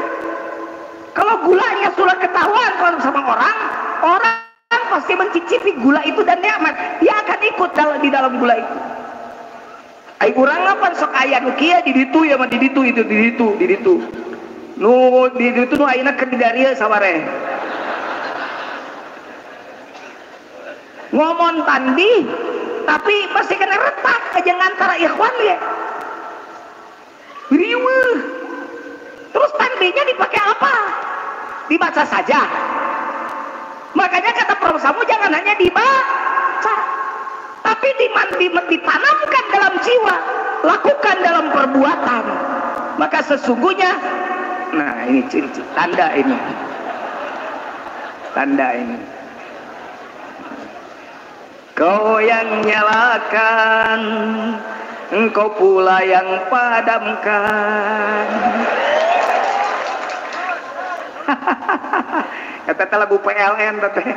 Kalau gulanya sudah ketahuan kalau sama orang pasti mencicipi gula itu dan nikmat, dia akan ikut di dalam gula itu. Ai urang apa sok aya nu kieu di ditu ya mah di ditu itu di ditu. Nu di ditu nu ayeuna keur di dieu sabareh. Ngomong tandi tapi pasti kena retak aja antara ikhwan ya. Riweuh. Terus tandinya dipakai apa? Dibaca saja. Makanya kata Prof. Samu jangan hanya dibaca, tapi ditanamkan dalam jiwa, lakukan dalam perbuatan. Maka sesungguhnya, nah ini ciri-ciri tanda ini. Kau yang nyalakan, engkau pula yang padamkan. Kata lagu PLN teh.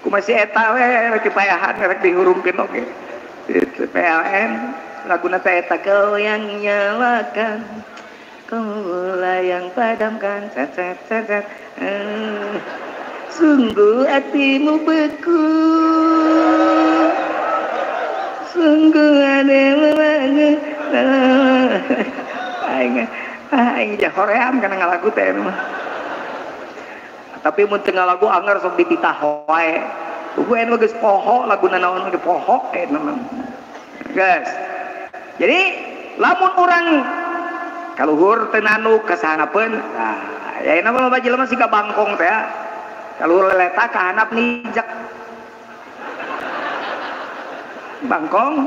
Ku masih eta we rek payahan rek dihurungkeun oge. PLN laguna teh eta kau yang nyalakan, kau yang padamkan. Sungguh hatimu beku, sungguh ada banget. Aing jahoream kana ngalagu teh mah. Tapi mun teu ngalagu anger sok dititah wae. Buku anu geus poho laguna naon ge poho mah. Guys. Jadi lamun urang kaluhur teu nanu kasanapeun, nah ayeuna mah bajelema siga bangkong teh. Kaluhur leleta ka handap nijek. Bangkong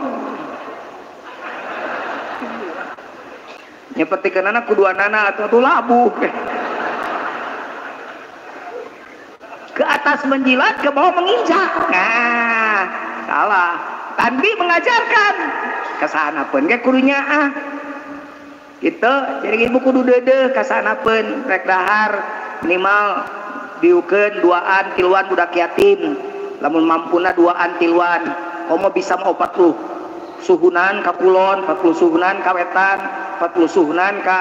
nyepetikeun anak kuduanana atau labuh ke atas menjilat, ke bawah menginjak. Nah salah. Tanbi mengajarkan kasanapeun ge kudunya gitu. Jadi ibu kudu deudeuh kasanapeun rek dahar minimal diukeun 2an 3an budak yatim, lamun mampuna 2an 3an komo bisa mau 40 suhunan ka kulon, 40 suhunan ka wetan, 40 suhunan ka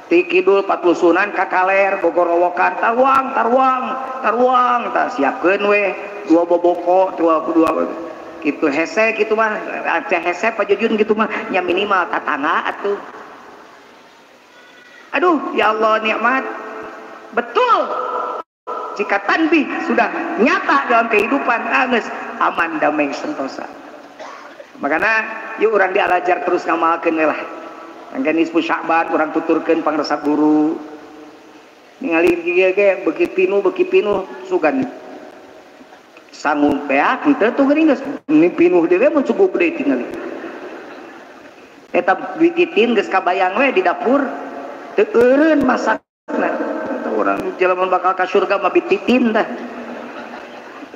tikidul, 40 suhunan ka kaler, Bogor Rowokan, taruang tak siapkeun we 2 boboko, 2 gitu hese gitu mah, Aceh hese pajujun gitu mah, nya minimal tatangga atuh. Aduh ya Allah nikmat betul jika tanbih sudah nyata dalam kehidupan, geus aman damai sentosa. Makanya yuk orang dialajar terus ngamalkeun lah. Angga nisfu Sya'ban urang tuturkeun pangresa guru. Ningali kieu ge beuki pinuh sugan. Sangu beak teu tuh geuning geus pinuh dewe mun cukup deui tingali. Eta bititin geus kabayang we di dapur teu eureun masakna. Urang jelema bakal ka surga mah bititin tah.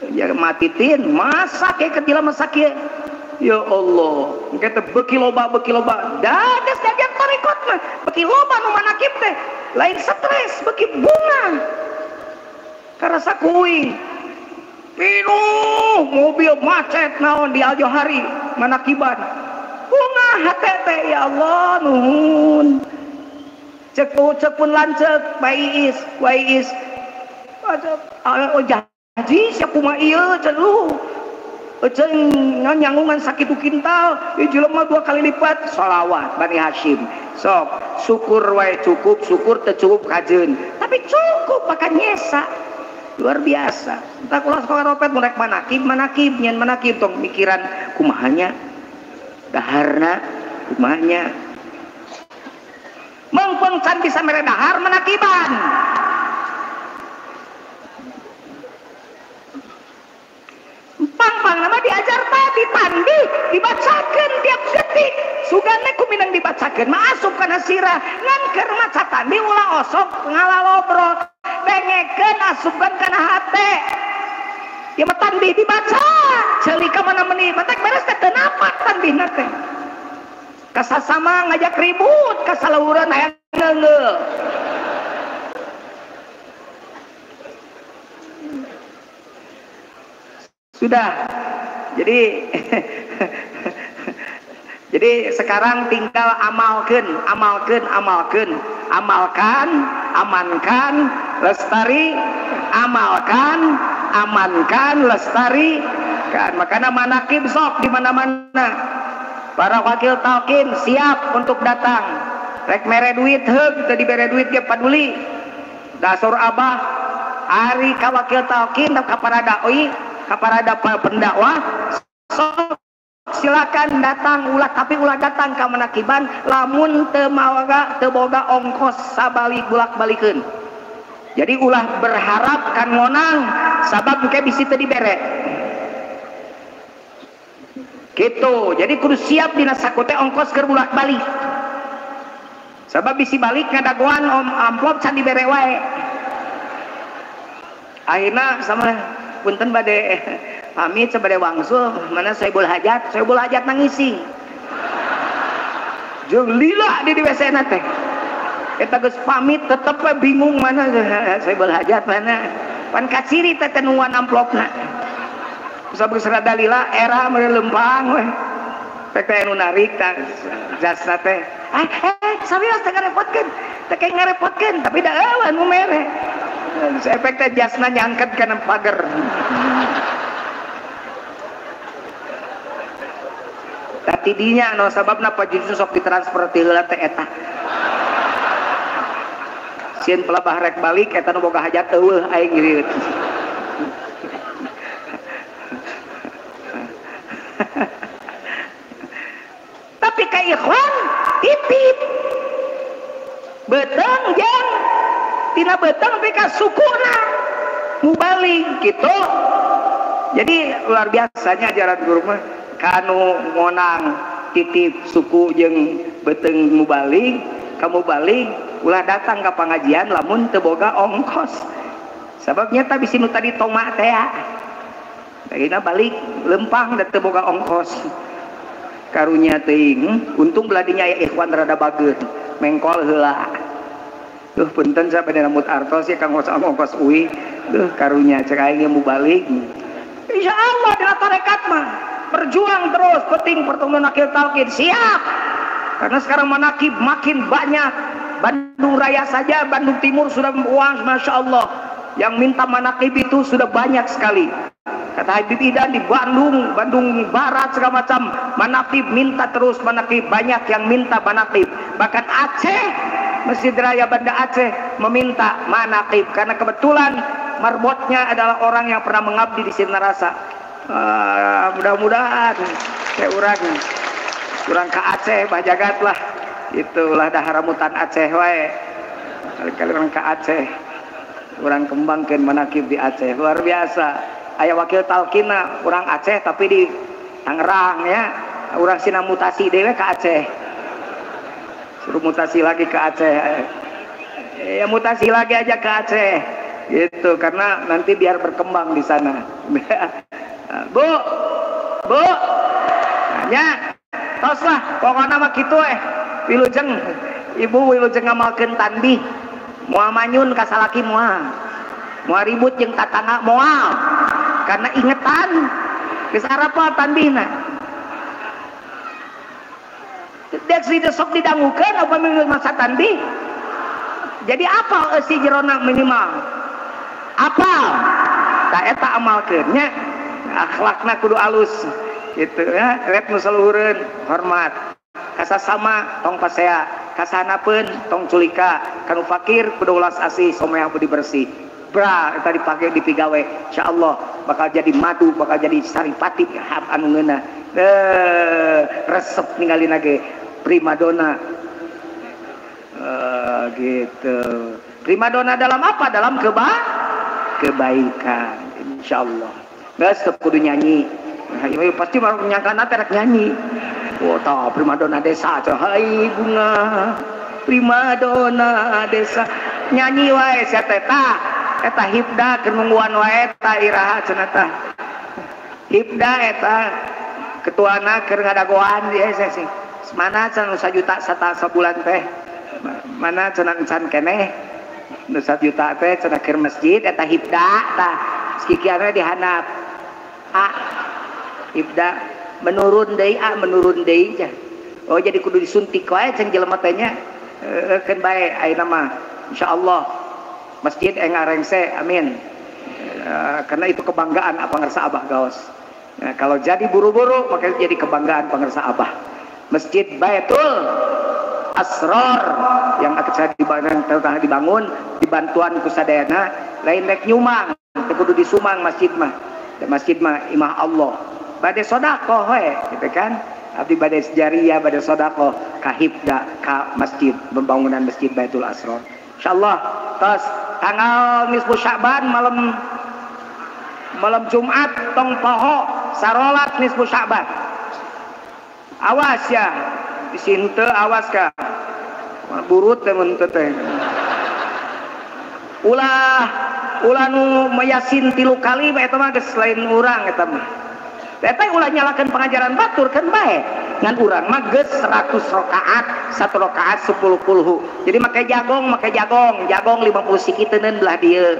Ya matitin masak ke jelema sakieu. Ya Allah, kita beki loba, dadas dadan tarikot mah, beki loba nu manakib teh, lain stres, beki bunga, karasa kuing, pinuh, mobil macet naon di Aljohari, manakiban, bunga hate teh, ya Allah nuhun, cek pun lancek, wais, oh janji siapa mah iya celuh. Eceng nyangungan sakit kintal, jelema 2 kali lipat sholawat Bani Hashim. Sok syukur wae cukup, syukur teu cukup kajeun. Tapi cukup pakai nyesa. Luar biasa. Entah kula sekolah ropet mulai manakib, nyen manakib tong mikiran kumahanya. Daharna kumahanya. Mengpeng can bisa mere dahar manakiban. Pang nama diajar tadi tanbih dibacakeun tiap detik sugane kuminang dibacakeun maasup kana sirah ngan keur maca tanbih ulah osok ngalalobrol bengekeun asupkeun kana hate ya mah tanbih dibaca ceuli ka mana menit matak beres teh teu napat tanbihna teh kasasama ngajak ribut kasalaureun hayang ngeungeul sudah jadi jadi sekarang tinggal amalkan amalkan amankan lestari amalkan amankan lestari kan makanya manakib sok di mana-mana para wakil talqin siap untuk datang rek mere duit heug teu dibere duit ge paduli dasur abah ari ka wakil talqin ka para dai kepada pendakwah sok silakan datang ulah tapi ulah datang ke manakiban lamun teu boga ongkos sabalik bulak-balikeun jadi ulah berharap kan ngonang sabab engke bisi teu dibere gitu jadi kudu siap dina saku teh ongkos keur bulak-balik sabab bisi balik ngadagoan amplop can dibere wae akhirna sama punten bade pamit sabade wangsul mana Soebul Hajat nangisi jeung lila di WC na teh eta geus pamit tetep bingung mana Soebul Hajat mana pan kaciri teh tenuan amplopna sabab serada lila era mere lempang we teh nu narik jasna teh serius teh ngarepotkeun tapi da eueuh nu mere efek teh jasna nyangket kana pager tapi dinya no sababna pajujun sok ditransfer ti heula teh eta sieun pelabah rek balik eta nu boga hajat eueuh aing ngiriut tapi ka ikhwan titip beutang jeung tina beteng pika sukuna mubalik gitu jadi luar biasanya ajaran guru mah kanu ngonang titip suku jeung beteng mubalik kamu balik ulah datang ke pengajian lamun teu boga ongkos sababnya ta bisi nu tadi toma teh ya ayeuna balik lempang da teu boga ongkos karunya teuing untung beladinya aya ikhwan rada bageun mengkol heula punten sabade rambut artos ya kang ongkos uwi karunya cek aing mau balik insyaallah dina tarekat mah berjuang terus penting pertemuan akil talqin siap karena sekarang manakib makin banyak Bandung Raya saja Bandung Timur sudah uang Masya Allah yang minta manakib itu sudah banyak sekali kata Habib Idan di Bandung Barat segala macam manakib minta terus manakib banyak yang minta manakib bahkan Aceh Masjid Raya Banda Aceh meminta manakib karena kebetulan marbotnya adalah orang yang pernah mengabdi di Sinarasa. Mudah-mudahan saya urang ke Aceh bajagat lah itulah daharamutan Aceh wae kali orang ke Aceh urang kembangkeun manakib di Aceh luar biasa aya wakil talqina urang Aceh tapi di Tangerang ya urang sina mutasi dewe ke Aceh suruh mutasi lagi ke Aceh ya mutasi lagi aja ke Aceh gitu karena nanti biar berkembang di sana bu nya tos lah pokoknya mah kitu wilujeng ibu wilujeng ngamalkeun tanbih moal manyun ka salaki moal ribut jeung tatangga moal karena ingetan geus arapa tanbihna dek sok didangukeun apa masa tanbih jadi apal si jerona minimal apal tak eta amalkeun nya akhlakna kudu alus gitu ya rek nu saluhureun hormat kasasama tong pasea kasanapeun tong culika kanu fakir kudu ulas asih someah budi bersih bra eta dipake dipigawe insyaallah bakal jadi madu bakal jadi saripati anu ngeuna resep ninggalin lagi primadona gitu primadona dalam apa dalam kebaikan insyaallah geus kudu nyanyi Ayo pasti baru menyangka nanti rek nyanyi. Oh, tahu primadona desa aja. Hai bunga primadona desa nyanyi wae sia teh tah. Eta hibda keur nungguan wae ta iraha cenah tah. Hibda eta ketuana keur ngadagoan di sih. Mana cenah 1 juta sabulan teh. Mana cenah encan keneh. 1 juta teh cenah keur masjid eta hibda tah. Sekikiannya dihanap. Hibda menurun deui ja. Oh jadi kudu disuntik wae cenah jelema teh nya. Keun bae ayeuna mah insyaallah masjid ngarengse amin. Karena itu kebanggaan pangarsa Abah gaos. Nah, kalau jadi buru-buru maka jadi kebanggaan pangarsa Abah. Masjid Baitul Asror yang akan dibangun dibantuan ku sadayana lain rek nyumang teu kudu disumang masjid mah. Masjid mah imah Allah. Bade sedekah we gitu kan. Abdi bade jariyah bade sedekah ka hibda ka masjid pembangunan Masjid Baitul Asror. Insyaallah tos tanggal nisfu Sya'ban malam Jumat tong poho sarolat nisfu Sya'ban. Awas ya di sinte awas ka burut teh mun teh ulah nu mayasin 3 kali eta mah geus lain urang eta mah eta ulah nyalakeun pengajaran batur kan bae ngan urang mah geus 100 rakaat 1 rakaat 10 kulhu jadi make jagong 50 siki teuneun belah dieu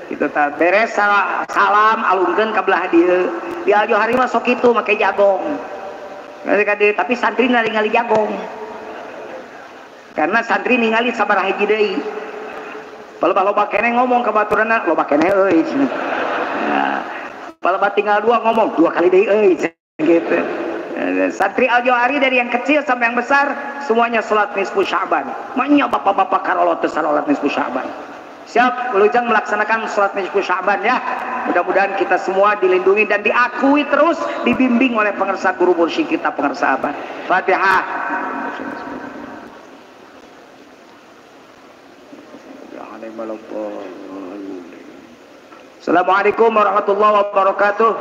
kitu tah beres salam alungkeun ka belah dieu di aljo hari mah sok kitu make jagong tapi santri ningali jagong karena santri ningali sabaraha hiji deui loba keneh ngomong ke baturanna loba keneh euy nah tinggal 2 ngomong 2 kali deui euy gitu. Santri Al-Johari dari yang kecil sampai yang besar semuanya salat nisfu Sya'ban. Maknya bapak-bapak karolo teu salat nisfu Sya'ban. Siap Wilujeng melaksanakan salat nisfu Sya'ban ya. Mudah-mudahan kita semua dilindungi dan diakui terus dibimbing oleh pengersa guru mursyid kita pengersa Abah. Fatihah. Assalamualaikum warahmatullahi wabarakatuh.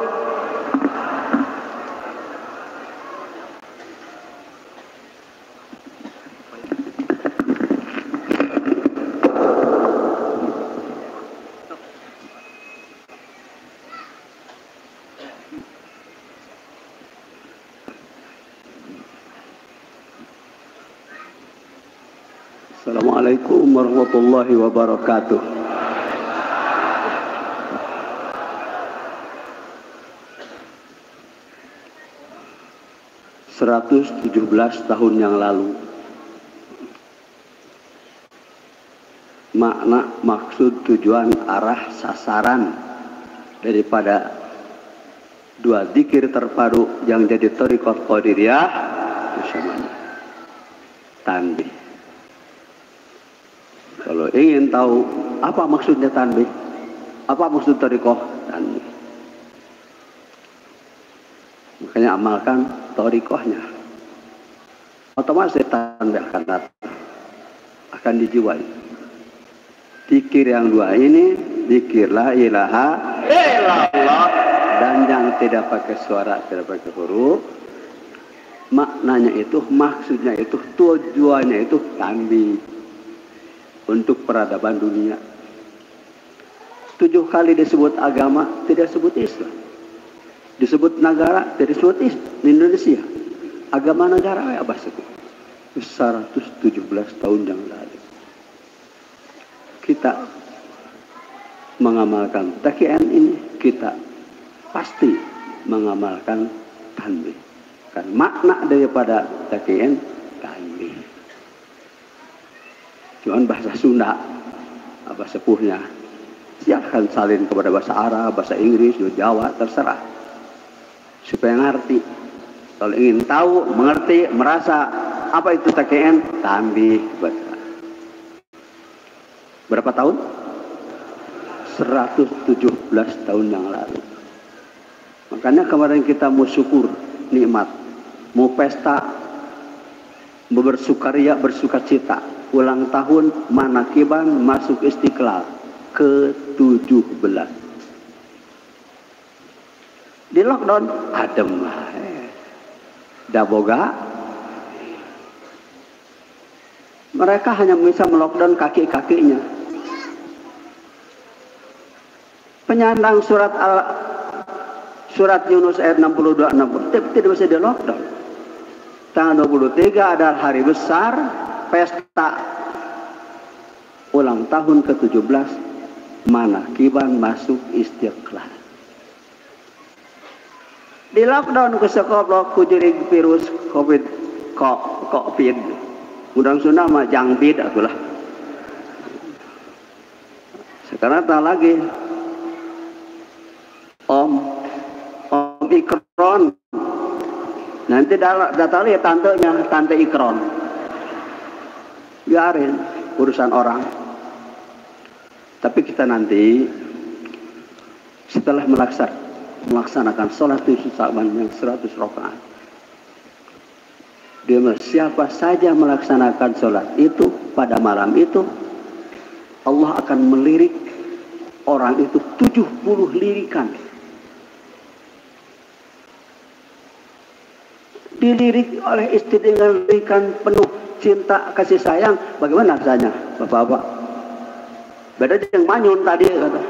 Assalamualaikum warahmatullahi wabarakatuh. "117 tahun yang lalu, makna, maksud, tujuan, arah, sasaran daripada 2 dzikir terpadu yang jadi thariqah Qadiriyah bersamanya tanbih. Kalau ingin tahu apa maksudnya tanbih, apa maksud thariqah tanbih, makanya amalkan thariqahnya, otomatis tanbih akan datang, akan dijiwai. Zikir yang 2 ini, zikir la ilaha illallah, dan yang tidak pakai suara, tidak pakai huruf, maknanya itu, maksudnya itu, tujuannya itu tanbih untuk peradaban dunia. 7 kali disebut agama, tidak disebut Islam. Disebut negara, tidak disebut Islam. Indonesia agama negara apa sih? 117 tahun yang lalu kita mengamalkan taqiyan ini, kita pasti mengamalkan tanbih. Kan makna daripada taqiyan tanbih. Cuman bahasa Sunda, apa sepuhnya, silahkan salin kepada bahasa Arab, bahasa Inggris, Jawa, terserah. Supaya ngerti. Kalau ingin tahu, mengerti, merasa apa itu taqiyan, tanbih. Berapa tahun? 117 tahun yang lalu. Makanya kemarin kita mau syukur nikmat, mau pesta, mau bersukaria, bersukacita, ulang tahun Manakiban masuk Istiqlal ke-17. Di lockdown adem dah boga. Mereka hanya bisa melockdown kaki-kakinya. Penyandang surat Yunus ayat 62-60 tidak bisa di lockdown. Tanggal 23 adalah hari besar pesta ulang tahun ke-17 Manakiban masuk Istiqlal. Di lockdown ke sekolah kujurig virus COVID. Udang Sunda mah jangbid atulah. Sekarang tak lagi Ikron. Nanti datang lihat tantenya, tante Ikron. Biarin urusan orang. Tapi kita nanti setelah melaksanakan sholat Sya'ban yang 100 rakaat. Siapa saja melaksanakan sholat itu pada malam itu, Allah akan melirik orang itu 70 lirikan. Dilirik oleh istri dengan lirikan penuh cinta kasih sayang. Bagaimana rasanya, bapak-bapak? Beda yang manyun tadi kata.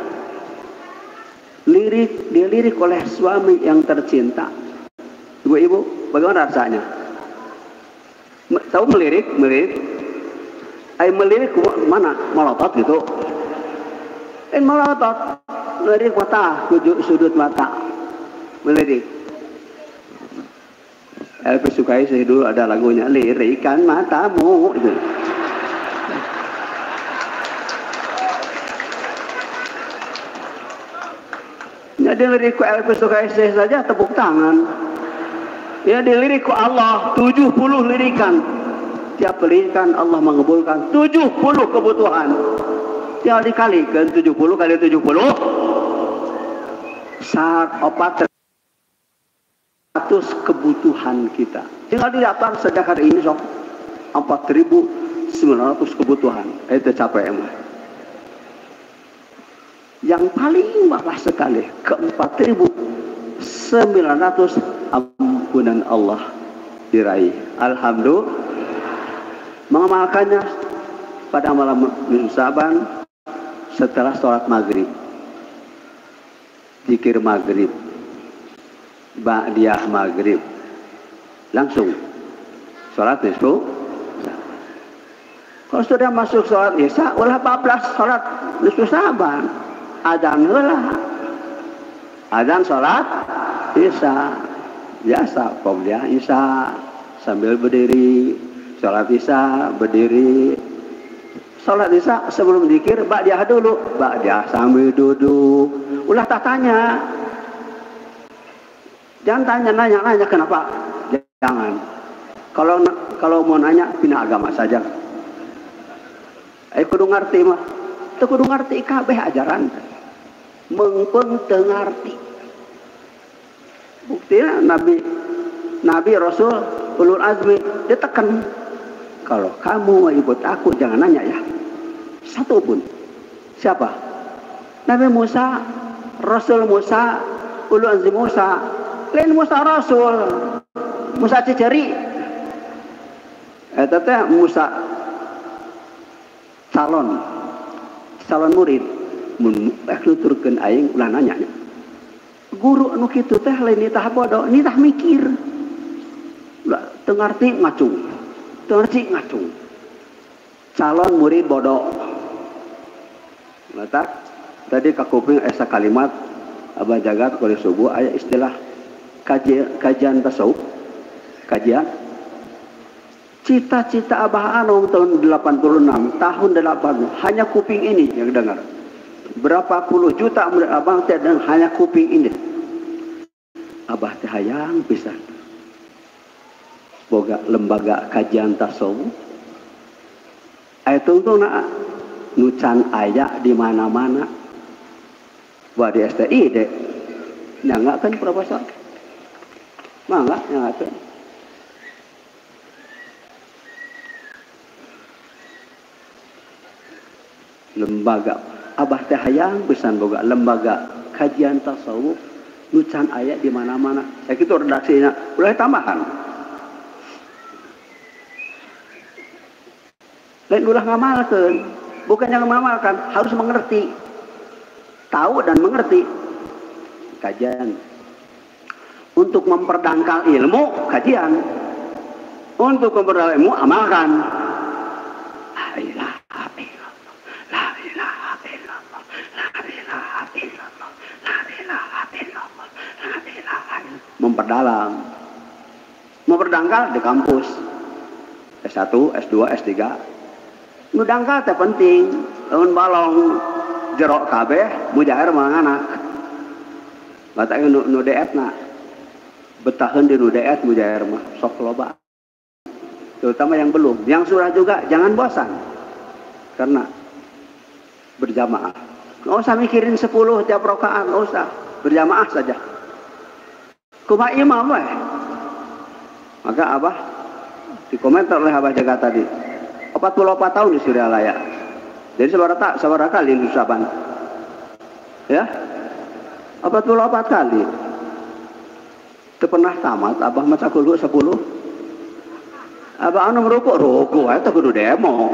Dilirik oleh suami yang tercinta. Ibu-ibu, bagaimana rasanya? Tahu melirik? Melirik mana? Melotot gitu. Melotot. Melirik mata, sudut mata. Melirik. Elvis Sukaisih dulu ada lagunya, lirikan matamu. Itu. Ya dilirik ku Elvis Sukaisih saja tepuk tangan. Ya dilirik ku Allah 70 lirikan. Tiap lirikan Allah mengabulkan 70 kebutuhan. Tinggal dikalikan 70 kali 70. Saat opat 100 kebutuhan kita. Tinggal didaftar sejak hari ini sok 4.900 kebutuhan. Itu capek emang. Yang paling mahal sekali ke 4.900 ampunan Allah diraih. Alhamdulillah. Mengamalkannya pada malam Sya'ban setelah sholat maghrib. Zikir maghrib. Ba'diyah maghrib. Langsung sholat nisfu. Kalau sudah masuk sholat isya, ulah 14 sholat nisfu Sya'ban. Adzan heula. Adzan sholat isya. Biasa qobliyah isya sambil berdiri. Sholat isya berdiri. Sholat isya sebelum zikir ba'diyah dulu. Ba'diyah sambil duduk. Ulah tak tanya. Jangan nanya kenapa. Jangan. Kalau mau nanya pindah agama saja. Kudu ngerti mah. Teu kudu ngerti kabeh ajaran. Mengpeng teu ngarti. Buktinya Nabi Rasul ulul azmi ditekan. Kalau kamu mau ikut aku jangan nanya ya. Satu pun. Siapa? Nabi Musa, Rasul Musa, ulul azmi Musa. Lain Musa Rasul, Musa Ciceri. Teh Musa calon murid. Mun nuturkeun aing ulah nanya. Guru anu kitu teh lain nitah bodoh, nitah mikir. Ulah teu ngarti ngacung. Teu ngarti ngacung. Calon murid bodoh. Mata tadi ka kuping esa kalimat Abah Jagat oleh subuh aya istilah kajian tasawuf, kajian cita-cita Abah Anom tahun 86, tahun 80 hanya kuping ini yang dengar. Berapa puluh juta murid Abang teh dan hanya kuping ini. Abah teh hayang pisan boga lembaga kajian tasawuf. Aya tungtungna nucan aya di mana-mana. Wah di STI deh nyangakeun profesor. Mangga nyangakeun. Lembaga Abah teh hayang pisan boga lembaga kajian tasawuf nucan ayat di mana-mana. Saya gitu redaksinya, boleh tambahan. Lain ulah ngamalkan, bukannya ngamalkan, harus mengerti, tahu dan mengerti. Kajian untuk memperdangkal ilmu, kajian untuk memperdangkal ilmu, amalkan. La ilaha illallah, la ilaha illallah, la ilaha illallah, la ilaha illallah, la ilaha illallah. Memperdalam, memperdangkal di kampus S1, S2, S3. Mudangkal teh penting, lamun balong jerok kabeh mujair manganak. Batak nu deetna betaheun di nu deet mujair mah sok loba. Terutama yang belum, yang sudah juga jangan bosan. Karena berjamaah. Enggak usah mikirin 10 tiap rakaat, enggak usah. Berjamaah saja. Kumaha imam we. Maka Abah dikomentar oleh Abah Jaga tadi. 44 tahun di Suryalaya. Jadi sabar kali di Saban. Ya? 44 kali. Itu pernah tamat Abah maca kulo 10. Abah anu rukuk eta kudu demo.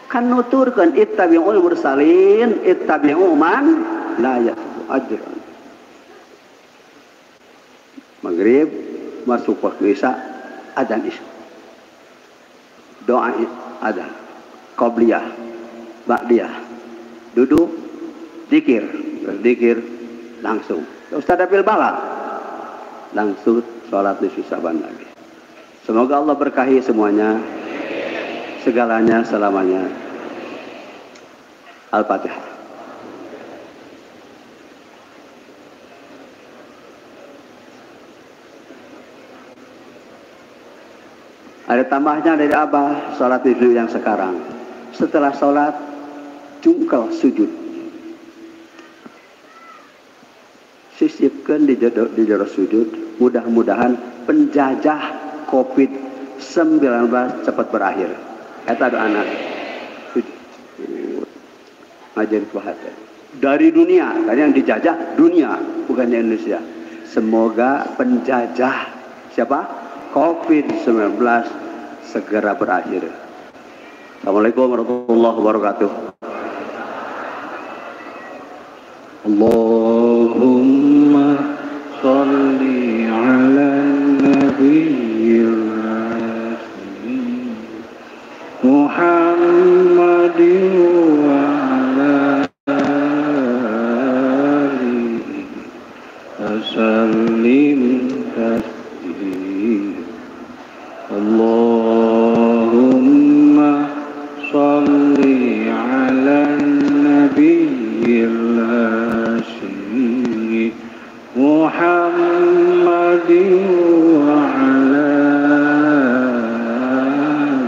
Kan nuturkeun ittabi'ul mursalin ittabi'u man la ya'khudhu ajran. Maghrib masuk waktu Isya adzan Isya. Doa ada qobliyah, ba'diyah, duduk, zikir, langsung. Ustaz Dapil Balak langsung sholat nisfu Saban lagi. Semoga Allah berkahi semuanya, segalanya, selamanya. Al-Fatihah. Ada tambahnya dari Abah, sholat itu yang sekarang. Setelah sholat, jungkel sujud. Sisipkan di jero sujud. Mudah-mudahan penjajah COVID-19 cepat berakhir. Eta doa anak. Ngajarin bahasa. Dari dunia, tadi yang dijajah dunia, bukannya Indonesia. Semoga penjajah siapa? COVID-19 segera berakhir. Assalamualaikum warahmatullahi wabarakatuh. Allahumma salli ala nabiyyil Muhammadin wa ala alihi wasallim taslim. Allahumma salli ala nabiyyil hashimi Muhammadin wa